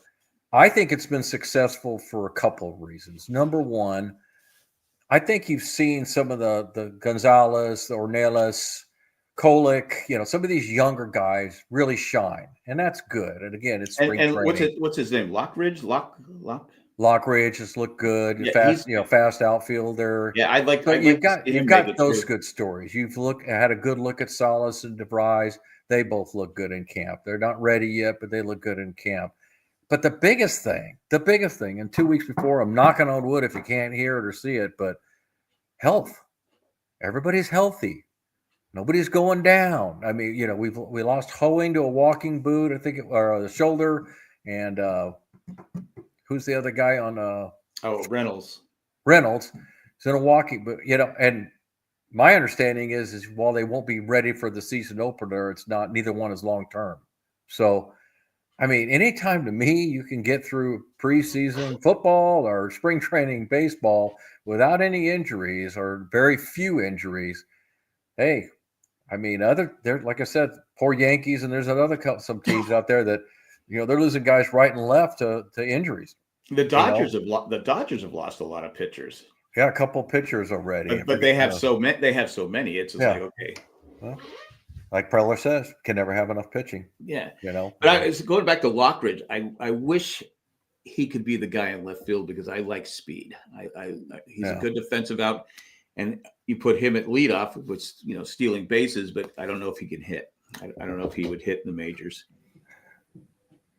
Speaker 2: I think it's been successful for a couple of reasons. Number one, I think you've seen some of the Gonzalez, the Ornelas, Kolick, some of these younger guys really shine, and that's good. And again, it's spring training.
Speaker 1: What's his name? Lockridge?
Speaker 2: Lockridge has looked good. Yeah, fast outfielder.
Speaker 1: Yeah, I'd like.
Speaker 2: So you've got those good stories. You've had a good look at Salas and DeVries. They both look good in camp. They're not ready yet, but they look good in camp. But the biggest thing, and 2 weeks before, I'm knocking on wood if you can't hear it or see it, but health. Everybody's healthy. Nobody's going down. I mean, we lost Hoeing to a walking boot, I think, or the shoulder, and who's the other guy on?
Speaker 1: Reynolds.
Speaker 2: Reynolds is in a walking boot, and my understanding is while they won't be ready for the season opener, neither one is long term. So, I mean, anytime to me you can get through preseason football or spring training baseball without any injuries or very few injuries, hey, I mean, there, like I said, poor Yankees, and there's some teams out there that they're losing guys right and left to injuries.
Speaker 1: The Dodgers have lost a lot of pitchers.
Speaker 2: Yeah, a couple pitchers already,
Speaker 1: but they have so many. They have so many. It's just like, okay.
Speaker 2: Well, like Preller says, can never have enough pitching.
Speaker 1: Yeah, But going back to Lockridge, I wish he could be the guy in left field because I like speed. He's a good defensive out, and you put him at leadoff with stealing bases, but I don't know if he can hit. I don't know if he would hit in the majors.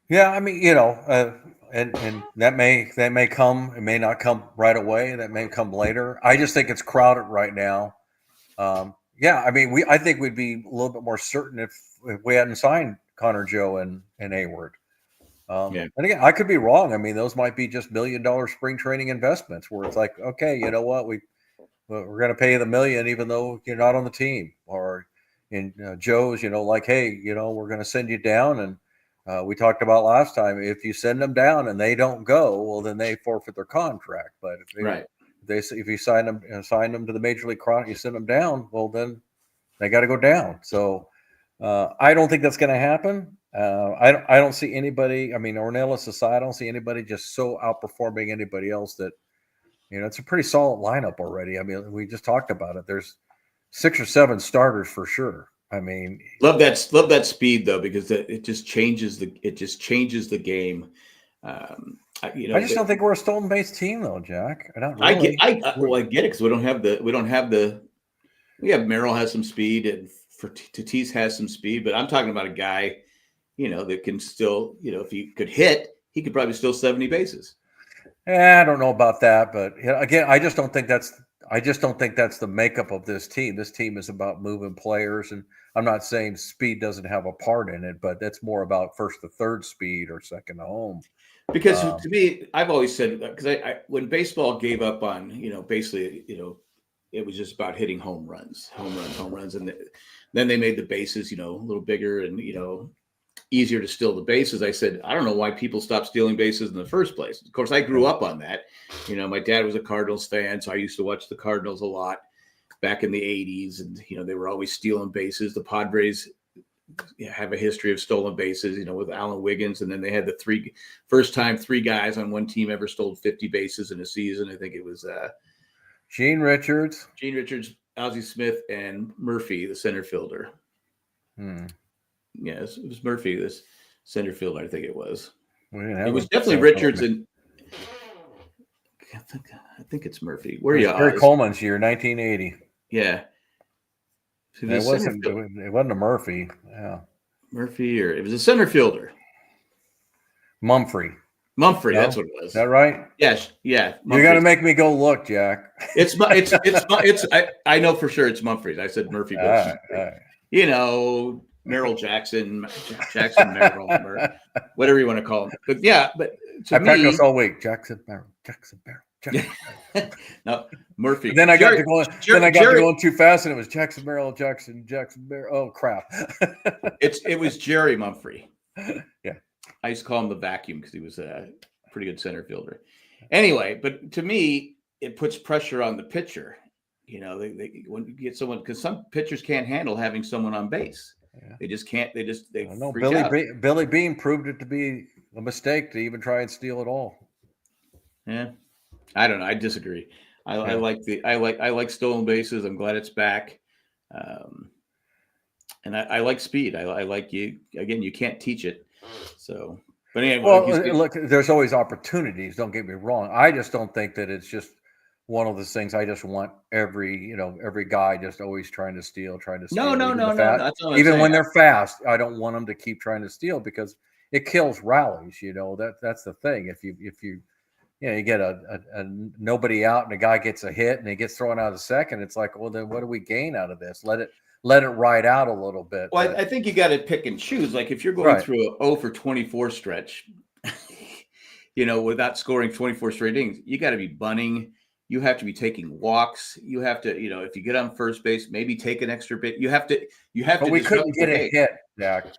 Speaker 2: Yeah, I mean, and that may come. It may not come right away. That may come later. I just think it's crowded right now. I mean, I think we'd be a little bit more certain if we hadn't signed Connor Joe and Hayward. And again, I could be wrong. I mean, those might be just $1 million spring training investments where it's like, okay, you know what, we're going to pay you the $1 million even though you're not on the team. Or in Joe's, like, hey, we're going to send you down, and we talked about last time, if you send them down and they don't go, well, then they forfeit their contract. But if you sign them to the major league contract, you send them down, well, then they got to go down. So I don't think that's going to happen. I don't see anybody. I mean, Ornelas aside, I don't see anybody just so outperforming anybody else that it's a pretty solid lineup already. I mean, we just talked about it. There's 6 or 7 starters for sure. I mean,
Speaker 1: love that speed though, because it just changes the game.
Speaker 2: I just don't think we're a stolen base team though, Jack. Not really.
Speaker 1: I get it because we have Merrill has some speed and Tatis has some speed, but I'm talking about a guy, that can still, if he could hit, he could probably steal 70 bases.
Speaker 2: I don't know about that, but again, I just don't think that's the makeup of this team. This team is about moving players, and I'm not saying speed doesn't have a part in it, but that's more about first to third speed or second to home.
Speaker 1: Because to me, I've always said, because I when baseball gave up on, basically, it was just about hitting home runs, and then they made the bases, a little bigger and easier to steal the bases. I said, I don't know why people stopped stealing bases in the first place. Of course, I grew up on that. My dad was a Cardinals fan, so I used to watch the Cardinals a lot back in the 80s, and they were always stealing bases. The Padres have a history of stolen bases, with Alan Wiggins, and then they had the first time three guys on one team ever stole 50 bases in a season. I think it was
Speaker 2: Gene Richards,
Speaker 1: Ozzie Smith, and Murphy, the center fielder. Yes, it was Murphy, this center fielder. I think it was. It was definitely Richards, and I think it's Murphy. Where are you?
Speaker 2: Gary Coleman's year, 1980.
Speaker 1: Yeah.
Speaker 2: It wasn't a Murphy. Yeah.
Speaker 1: Murphy, or it was a center fielder.
Speaker 2: Mumphrey.
Speaker 1: No? That's what it was.
Speaker 2: Is that right?
Speaker 1: Yes. Yeah.
Speaker 2: You got to make me go look, Jack.
Speaker 1: I know for sure it's Mumphrey. I said Murphy. Merrill Jackson, Merrill, whatever you want to call him. But yeah,
Speaker 2: I practiced all week. Jackson Merrill.
Speaker 1: No, Murphy.
Speaker 2: Then I got to going too fast, and it was Jackson Merrill. Oh crap!
Speaker 1: It was Jerry Mumphrey.
Speaker 2: Yeah,
Speaker 1: I used to call him the vacuum because he was a pretty good center fielder. Anyway, but to me, it puts pressure on the pitcher. When you get someone, because some pitchers can't handle having someone on base. Yeah. They just can't. They freak out.
Speaker 2: Billy Beane proved it to be a mistake to even try and steal it all.
Speaker 1: Yeah, I don't know. I disagree. I like stolen bases. I'm glad it's back, and I like speed. I like you again. You can't teach it. So, but anyway.
Speaker 2: Look, there's always opportunities. Don't get me wrong. I just don't think that it's just one of those things. I just want every guy just always trying to steal.
Speaker 1: No. That's what
Speaker 2: even when they're fast, I don't want them to keep trying to steal because it kills rallies. That's the thing. If you get a nobody out and a guy gets a hit and he gets thrown out a second, it's like, well, then what do we gain out of this? Let it ride out a little bit.
Speaker 1: Well, I think you got to pick and choose. Like if you're going through a 0 for 24 stretch, without scoring 24 straight innings, you got to be bunting. You have to be taking walks. You have to, if you get on first base, maybe take an extra bit. You have to.
Speaker 2: But we couldn't get a hit, Jack.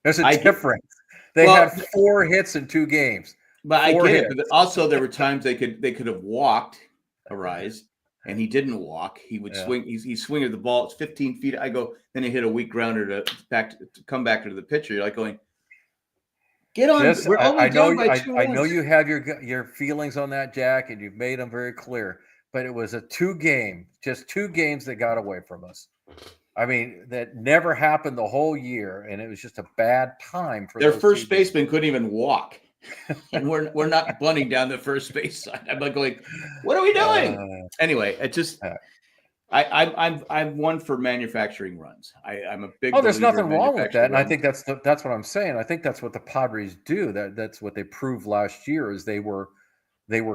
Speaker 2: There's a difference. They had 4 hits in 2 games.
Speaker 1: But I get it. But also there were times they could have walked Arise, and he didn't walk. He would swing. He's swinging the ball. It's 15 feet. I go. Then he hit a weak grounder to come back to the pitcher. You're like going, get on. We're only down by 2 runs.
Speaker 2: I know you have your feelings on that, Jack, and you've made them very clear. But it was just 2 games that got away from us. I mean, that never happened the whole year, and it was just a bad time for
Speaker 1: their first baseman couldn't even walk. And we're not bunting down the first base side. I'm like going, what are we doing? Anyway, it just I'm one for manufacturing runs. I'm a big.
Speaker 2: Oh, there's nothing wrong with that, and I think that's what I'm saying. I think that's what the Padres do. That's what they proved last year is they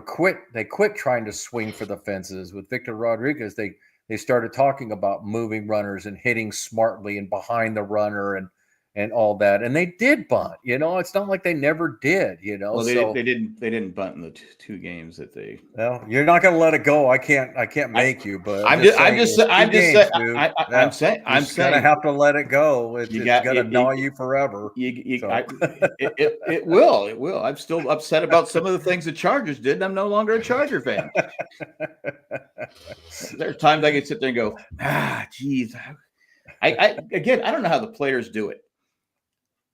Speaker 2: quit trying to swing for the fences with Victor Rodriguez. They started talking about moving runners and hitting smartly and behind the runner and all that, and they did bunt. It's not like they never did.
Speaker 1: Well, they didn't bunt in the 2 games that they.
Speaker 2: Well, you're not going to let it go. I can't make you, but
Speaker 1: I'm just saying. I'm saying
Speaker 2: going to have to let it go. It's going to gnaw you forever.
Speaker 1: It will. I'm still upset about some of the things the Chargers did. And I'm no longer a Charger fan. There are times I can sit there and go, geez. I don't know how the players do it.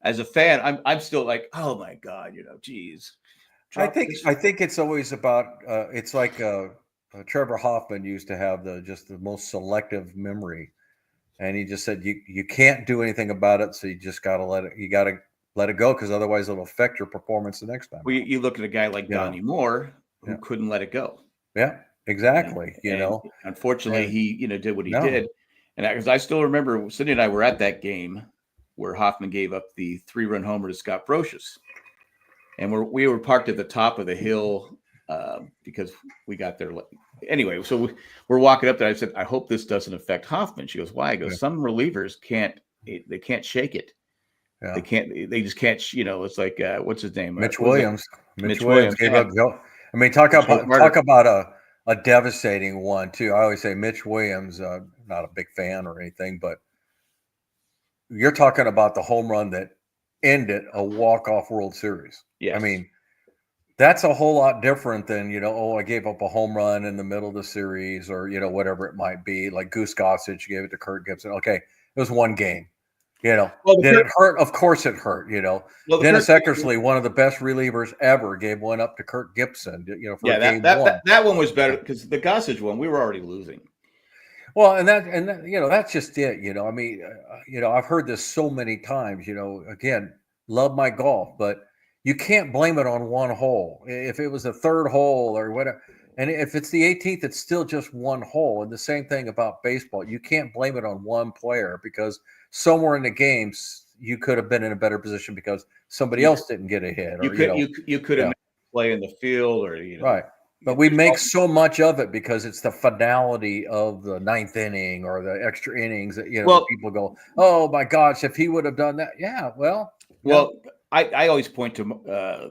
Speaker 1: As a fan, I'm still like, oh my God, geez.
Speaker 2: I think it's always about it's like Trevor Hoffman used to have the most selective memory, and he just said you can't do anything about it, so you just gotta let it go because otherwise it'll affect your performance the next time.
Speaker 1: Well, you look at a guy like Donnie Moore who couldn't let it go.
Speaker 2: Yeah, exactly.
Speaker 1: Unfortunately, he did what he did, and because I still remember Cindy and I were at that game where Hoffman gave up the 3-run homer to Scott Brocious. And we were parked at the top of the hill because we got there. Anyway, so we're walking up there. I said, I hope this doesn't affect Hoffman. She goes, why? I go, some relievers can't they can't shake it.
Speaker 2: Yeah.
Speaker 1: They just can't. It's like what's his name?
Speaker 2: Mitch
Speaker 1: What was it?
Speaker 2: Williams. Mitch
Speaker 1: Mitch
Speaker 2: Williams
Speaker 1: Williams.
Speaker 2: gave
Speaker 1: Yeah.
Speaker 2: up Joe. I mean, talk
Speaker 1: Joe Carter.
Speaker 2: about a devastating one too. I always say Mitch Williams. Not a big fan or anything, but you're talking about the home run that ended a walk-off World Series.
Speaker 1: Yes.
Speaker 2: I mean, that's a whole lot different than, I gave up a home run in the middle of the series or, whatever it might be. Like Goose Gossage gave it to Kirk Gibson. Okay, it was one game. Did it hurt? Of course it hurt,
Speaker 1: Well,
Speaker 2: Dennis Eckersley, one of the best relievers ever, gave one up to Kirk Gibson, for game one.
Speaker 1: That one was better because the Gossage one, we were already losing.
Speaker 2: Well, and that's just it. I mean, I've heard this so many times. Again, love my golf, but you can't blame it on one hole. If it was a third hole or whatever, and if it's the 18th, it's still just one hole. And the same thing about baseball. You can't blame it on one player because somewhere in the games you could have been in a better position because somebody else didn't get a hit.
Speaker 1: You could have made a play in the field, or
Speaker 2: right. But we make so much of it because it's the finality of the ninth inning or the extra innings that people go, oh my gosh, if he would have done that,
Speaker 1: I always point to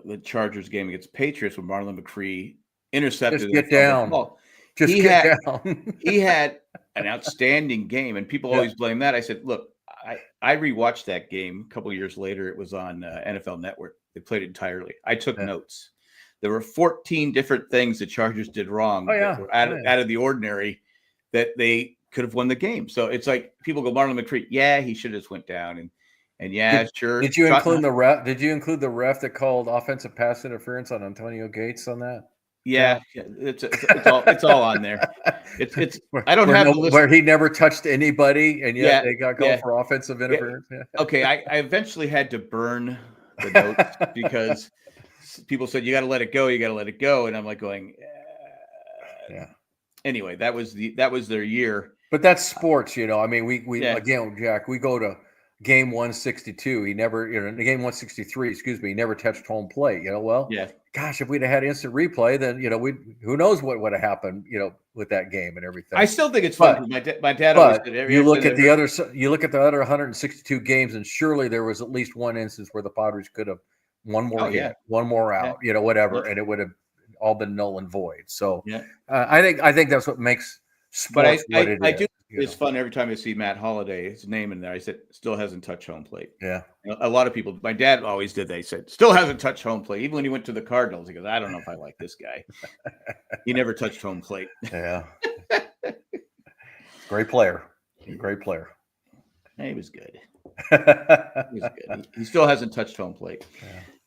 Speaker 1: the Chargers game against the Patriots when Marlon McCree intercepted.
Speaker 2: Just get down. Get down.
Speaker 1: He had an outstanding game, and people always blame that. I said, look, I rewatched that game a couple of years later. It was on NFL Network. They played it entirely. I took notes. There were 14 different things the Chargers did wrong that were out of the ordinary that they could have won the game. So it's like people go, Marlon McCree, he should have just went down. And sure.
Speaker 2: Did you include the ref? Did you include the ref that called offensive pass interference on Antonio Gates on that?
Speaker 1: Yeah, it's all on there. It's I don't have the list
Speaker 2: where he never touched anybody, and yet they got called for offensive interference. Yeah.
Speaker 1: Okay, I eventually had to burn the notes because people said you got to let it go, and I'm like going, Anyway, that was their year.
Speaker 2: But that's sports, I mean, we again, Jack, we go to game 162. He never, game 163, excuse me, he never touched home plate. Gosh, if we'd have had instant replay, then who knows what would have happened, with that game and everything.
Speaker 1: I still think it's fun. My dad always said.
Speaker 2: You look at the other 162 games, and surely there was at least one instance where the Padres could have one more hit, one more out, whatever, and it would have all been null and void. So I think that's what makes sports what it is.
Speaker 1: It's fun every time I see Matt Holliday, his name in there. I said, still hasn't touched home plate.
Speaker 2: Yeah.
Speaker 1: A lot of people, my dad always did that. He said, still hasn't touched home plate. Even when he went to the Cardinals, he goes, I don't know if I like this guy. He never touched home plate.
Speaker 2: Yeah. Great player.
Speaker 1: He was good. He still hasn't touched home plate.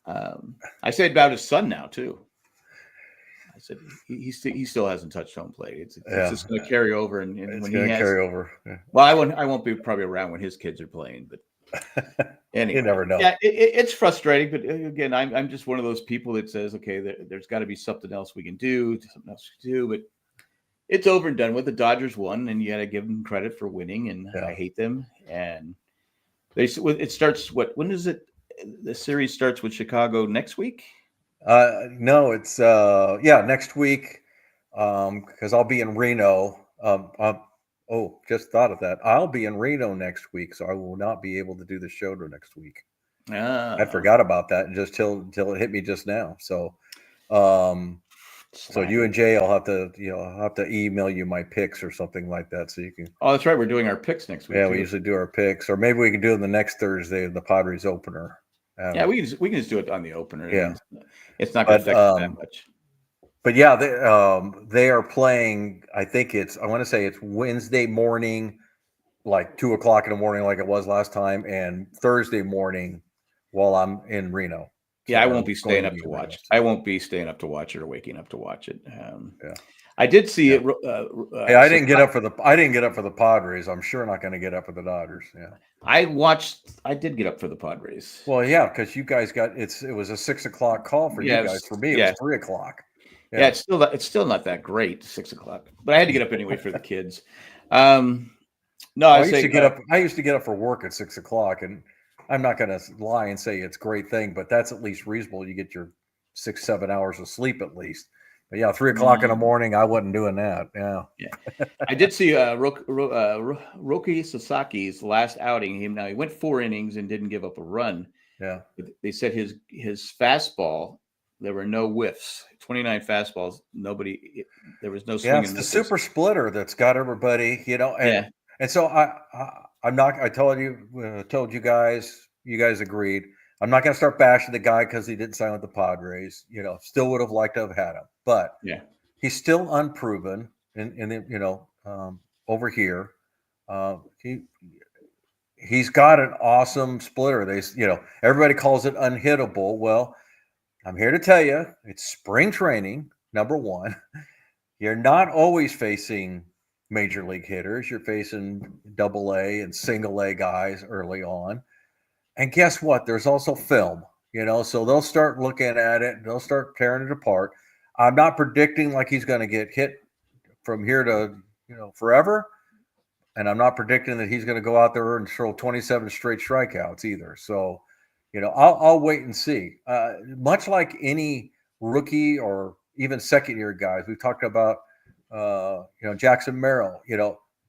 Speaker 1: Yeah. I say about his son now, too. I said he still hasn't touched home plate. It's just going to carry over, and when he has carry over. Yeah. Well, I won't be probably around when his kids are playing, but anyway, you
Speaker 2: never know.
Speaker 1: Yeah, it's frustrating, but again, I'm just one of those people that says, okay, there's got to be something else we can do, but it's over and done with. The Dodgers won, and you got to give them credit for winning, and I hate them. And it starts when is it? The series starts with Chicago next week.
Speaker 2: No, it's next week. Because I'll be in Reno. Just thought of that. I'll be in Reno next week, so I will not be able to do the show next week. I forgot about that just till it hit me just now. So, so you and Jay, I'll have to email you my picks or something like that, so you can.
Speaker 1: Oh, that's right. We're doing our picks next week.
Speaker 2: Yeah, we usually do our picks, or maybe we can do it the next Thursday, the Padres opener.
Speaker 1: We can just do it on the opener. Yeah, it's not going to affect that much.
Speaker 2: But yeah, they are playing. I want to say it's Wednesday morning, like 2:00 in the morning, like it was last time, and Thursday morning while I'm in Reno.
Speaker 1: So I won't be staying up to watch. I won't be staying up to watch it or waking up to watch it. I did see it.
Speaker 2: I didn't get up for the Padres. I'm sure not going to get up for the Dodgers. Yeah.
Speaker 1: I did get up for the Padres.
Speaker 2: Well, yeah, because you guys it was a 6:00 call for you guys. For me, it was 3:00.
Speaker 1: Yeah, it's still not that great, 6:00. But I had to get up anyway for the kids. No, I used to get up.
Speaker 2: I used to get up for work at 6:00, and I'm not going to lie and say it's a great thing, but that's at least reasonable. You get your 6-7 hours of sleep at least. But yeah, 3 o'clock in the morning, I wasn't doing that. Yeah.
Speaker 1: Yeah. I did see Roki Sasaki's last outing. He went 4 innings and didn't give up a run.
Speaker 2: Yeah.
Speaker 1: They said his fastball, there were no whiffs. 29 fastballs. There was no swing
Speaker 2: Yeah,
Speaker 1: and
Speaker 2: it's the
Speaker 1: misses.
Speaker 2: super splitter that's got everybody, and so I'm not. I told you guys, you guys agreed. I'm not going to start bashing the guy because he didn't sign with the Padres. Still would have liked to have had him, but
Speaker 1: Yeah.
Speaker 2: he's still unproven. Over here, he's got an awesome splitter. Everybody calls it unhittable. Well, I'm here to tell you, it's spring training. Number one. You're not always facing major league hitters. You're facing double A and single A guys early on. And guess what? There's also film, so they'll start looking at it. They'll start tearing it apart. I'm not predicting like he's going to get hit from here to, forever. And I'm not predicting that he's going to go out there and throw 27 straight strikeouts either. So, I'll wait and see. Much like any rookie or even second-year guys, we've talked about, Jackson Merrill.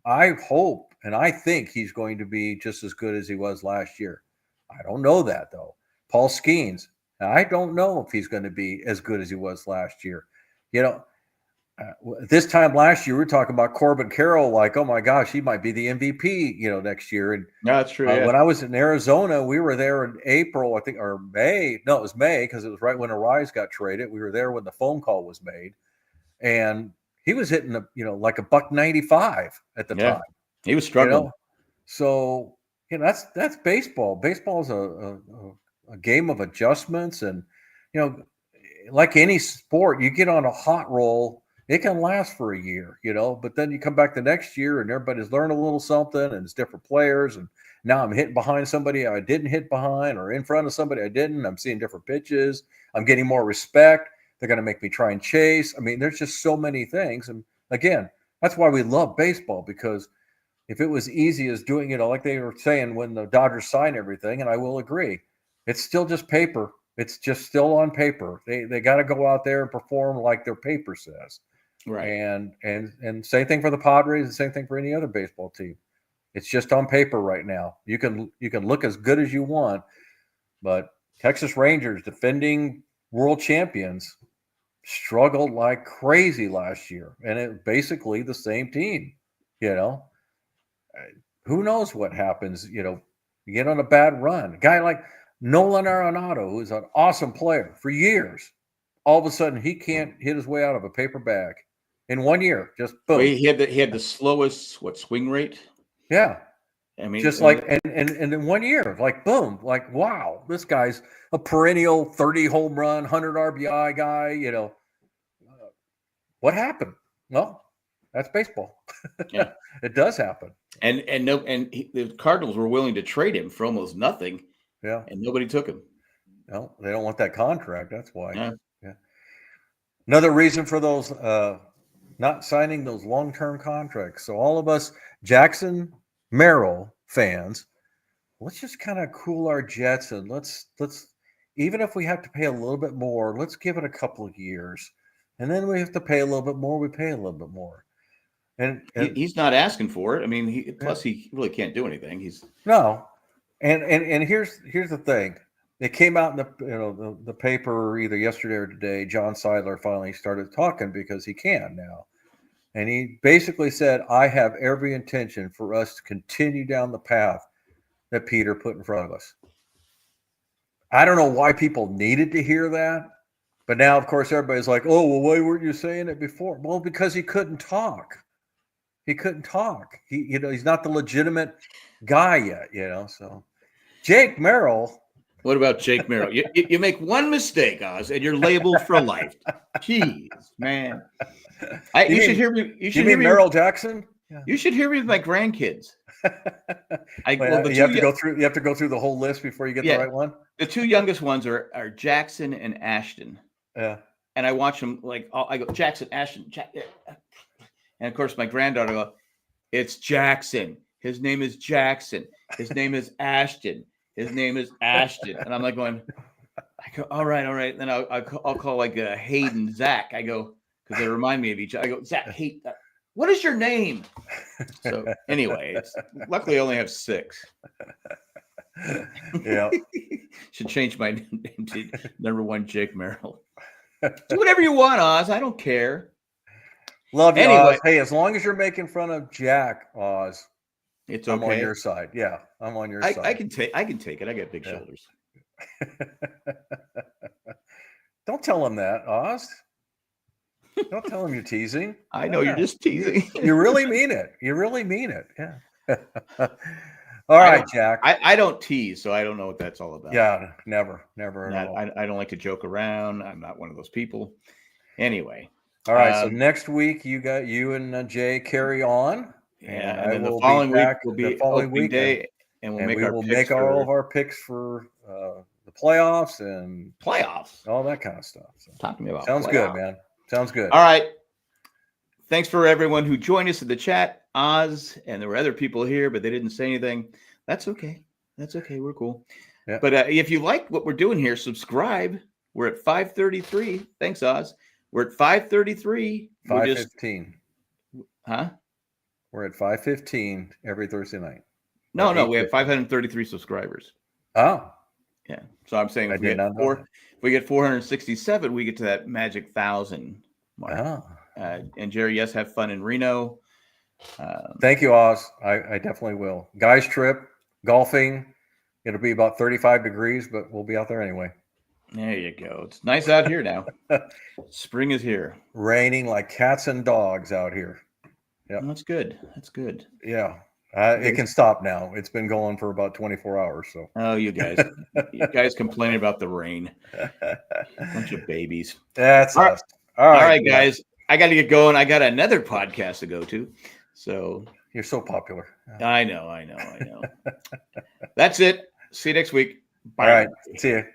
Speaker 2: I hope and I think he's going to be just as good as he was last year. I don't know that, though. Paul Skeens, I don't know if he's going to be as good as he was last year. This time last year, we were talking about Corbin Carroll, like, oh my gosh, he might be the MVP, next year. And
Speaker 1: that's true.
Speaker 2: When I was in Arizona, we were there in April, I think, or May. No, it was May because it was right when Arise got traded. We were there when the phone call was made, and he was hitting like a $195 at the time.
Speaker 1: He was struggling.
Speaker 2: So that's baseball. Baseball is a game of adjustments, and like any sport, you get on a hot roll. It can last for a year, but then you come back the next year and everybody's learned a little something and it's different players. And now I'm hitting behind somebody I didn't hit behind or in front of somebody I didn't. I'm seeing different pitches. I'm getting more respect. They're going to make me try and chase. I mean, there's just so many things. And again, that's why we love baseball, because if it was easy as doing, like they were saying when the Dodgers signed everything, and I will agree, it's still just paper. It's just still on paper. They got to go out there and perform like their paper says.
Speaker 1: Right.
Speaker 2: And same thing for the Padres, and same thing for any other baseball team. It's just on paper right now. You can look as good as you want, but Texas Rangers, defending world champions, struggled like crazy last year, and it basically the same team. Who knows what happens? You get on a bad run. A guy like Nolan Arenado, who's an awesome player for years, all of a sudden he can't hit his way out of a paper bag in 1 year. Just boom.
Speaker 1: Well, he had the slowest swing rate.
Speaker 2: Yeah.
Speaker 1: I mean,
Speaker 2: just like and in 1 year, like boom, like wow, this guy's a perennial 30 home run, 100 RBI guy. What happened? Well, that's baseball.
Speaker 1: Yeah.
Speaker 2: It does happen.
Speaker 1: And the Cardinals were willing to trade him for almost nothing.
Speaker 2: Yeah.
Speaker 1: And nobody took him.
Speaker 2: No, they don't want that contract. That's why.
Speaker 1: Yeah.
Speaker 2: Another reason for those not signing those long-term contracts. So all of us Jackson Merrill fans, let's just kind of cool our jets, and let's even if we have to pay a little bit more, let's give it a couple of years. And then we have to pay a little bit more, we pay a little bit more. And
Speaker 1: he's not asking for it. I mean, he really can't do anything.
Speaker 2: No. And here's the thing. It came out in the paper either yesterday or today. John Seidler finally started talking because he can now. And he basically said, I have every intention for us to continue down the path that Peter put in front of us. I don't know why people needed to hear that. But now, of course, everybody's like, oh, well, why weren't you saying it before? Well, because he couldn't talk. He couldn't talk. He's not the legitimate guy yet, so Jake Merrill.
Speaker 1: What about Jake Merrill? You make one mistake, Oz, and you're labeled for life. Jeez, man. You should hear me. You should hear me,
Speaker 2: Merrill Jackson.
Speaker 1: Yeah. You should hear me with my grandkids.
Speaker 2: You have to go through the whole list before you get the right one.
Speaker 1: The two youngest ones are Jackson and Ashton.
Speaker 2: Yeah.
Speaker 1: And I watch them I go Jackson, Ashton, and of course my granddaughter goes, it's Jackson. His name is Jackson. His name is Ashton. His name is Ashton. And I'm like going, I go, all right. And then I'll call like Hayden Zach. I go, because they remind me of each other. I go, Zach, hate that. What is your name? So anyway, luckily I only have 6.
Speaker 2: Yeah.
Speaker 1: Should change my name to number 1 Jake Merrill. Do whatever you want, Oz. I don't care.
Speaker 2: Love you,
Speaker 1: Anyway.
Speaker 2: Oz. Hey, as long as you're making fun of Jack, Oz,
Speaker 1: It's
Speaker 2: I'm on
Speaker 1: okay.
Speaker 2: your side. Yeah, I'm on your side.
Speaker 1: I can take it. I got big shoulders.
Speaker 2: Don't tell him that, Oz. Don't tell him you're teasing.
Speaker 1: I know you're just teasing.
Speaker 2: You really mean it. You really mean it. Yeah. All right, Jack.
Speaker 1: I don't tease, so I don't know what that's all about.
Speaker 2: Yeah, never at all.
Speaker 1: I don't like to joke around. I'm not one of those people. Anyway.
Speaker 2: All right. So next week you and Jay carry on.
Speaker 1: Yeah, and then the following week will be opening day, and we will make
Speaker 2: all of our picks for the playoffs and all that kind of stuff. So,
Speaker 1: talking about
Speaker 2: sounds good, man. Sounds good.
Speaker 1: All right. Thanks for everyone who joined us in the chat, Oz, and there were other people here, but they didn't say anything. That's okay. That's okay. We're cool. Yeah. But if you like what we're doing here, subscribe. We're at 533. Thanks, Oz. We're at 533.
Speaker 2: 515.
Speaker 1: Huh?
Speaker 2: We're at 515 every Thursday night.
Speaker 1: No, we have 533 subscribers.
Speaker 2: Oh.
Speaker 1: Yeah. So I'm saying if we get 467, we get to that magic 1,000 mark.
Speaker 2: Oh.
Speaker 1: And Jerry, yes, have fun in Reno.
Speaker 2: Thank you, Oz. I definitely will. Guys trip, golfing. It'll be about 35 degrees, but we'll be out there anyway.
Speaker 1: There you go. It's nice out here now. Spring is here.
Speaker 2: Raining like cats and dogs out here.
Speaker 1: Yeah, that's good. That's good.
Speaker 2: Yeah. It can stop now. It's been going for about 24 hours. So.
Speaker 1: Oh, you guys complaining about the rain. Bunch of babies.
Speaker 2: That's us.
Speaker 1: All right, guys. I got to get going. I got another podcast to go to. So
Speaker 2: you're so popular.
Speaker 1: I know. That's it. See you next week.
Speaker 2: Bye. All right. See you.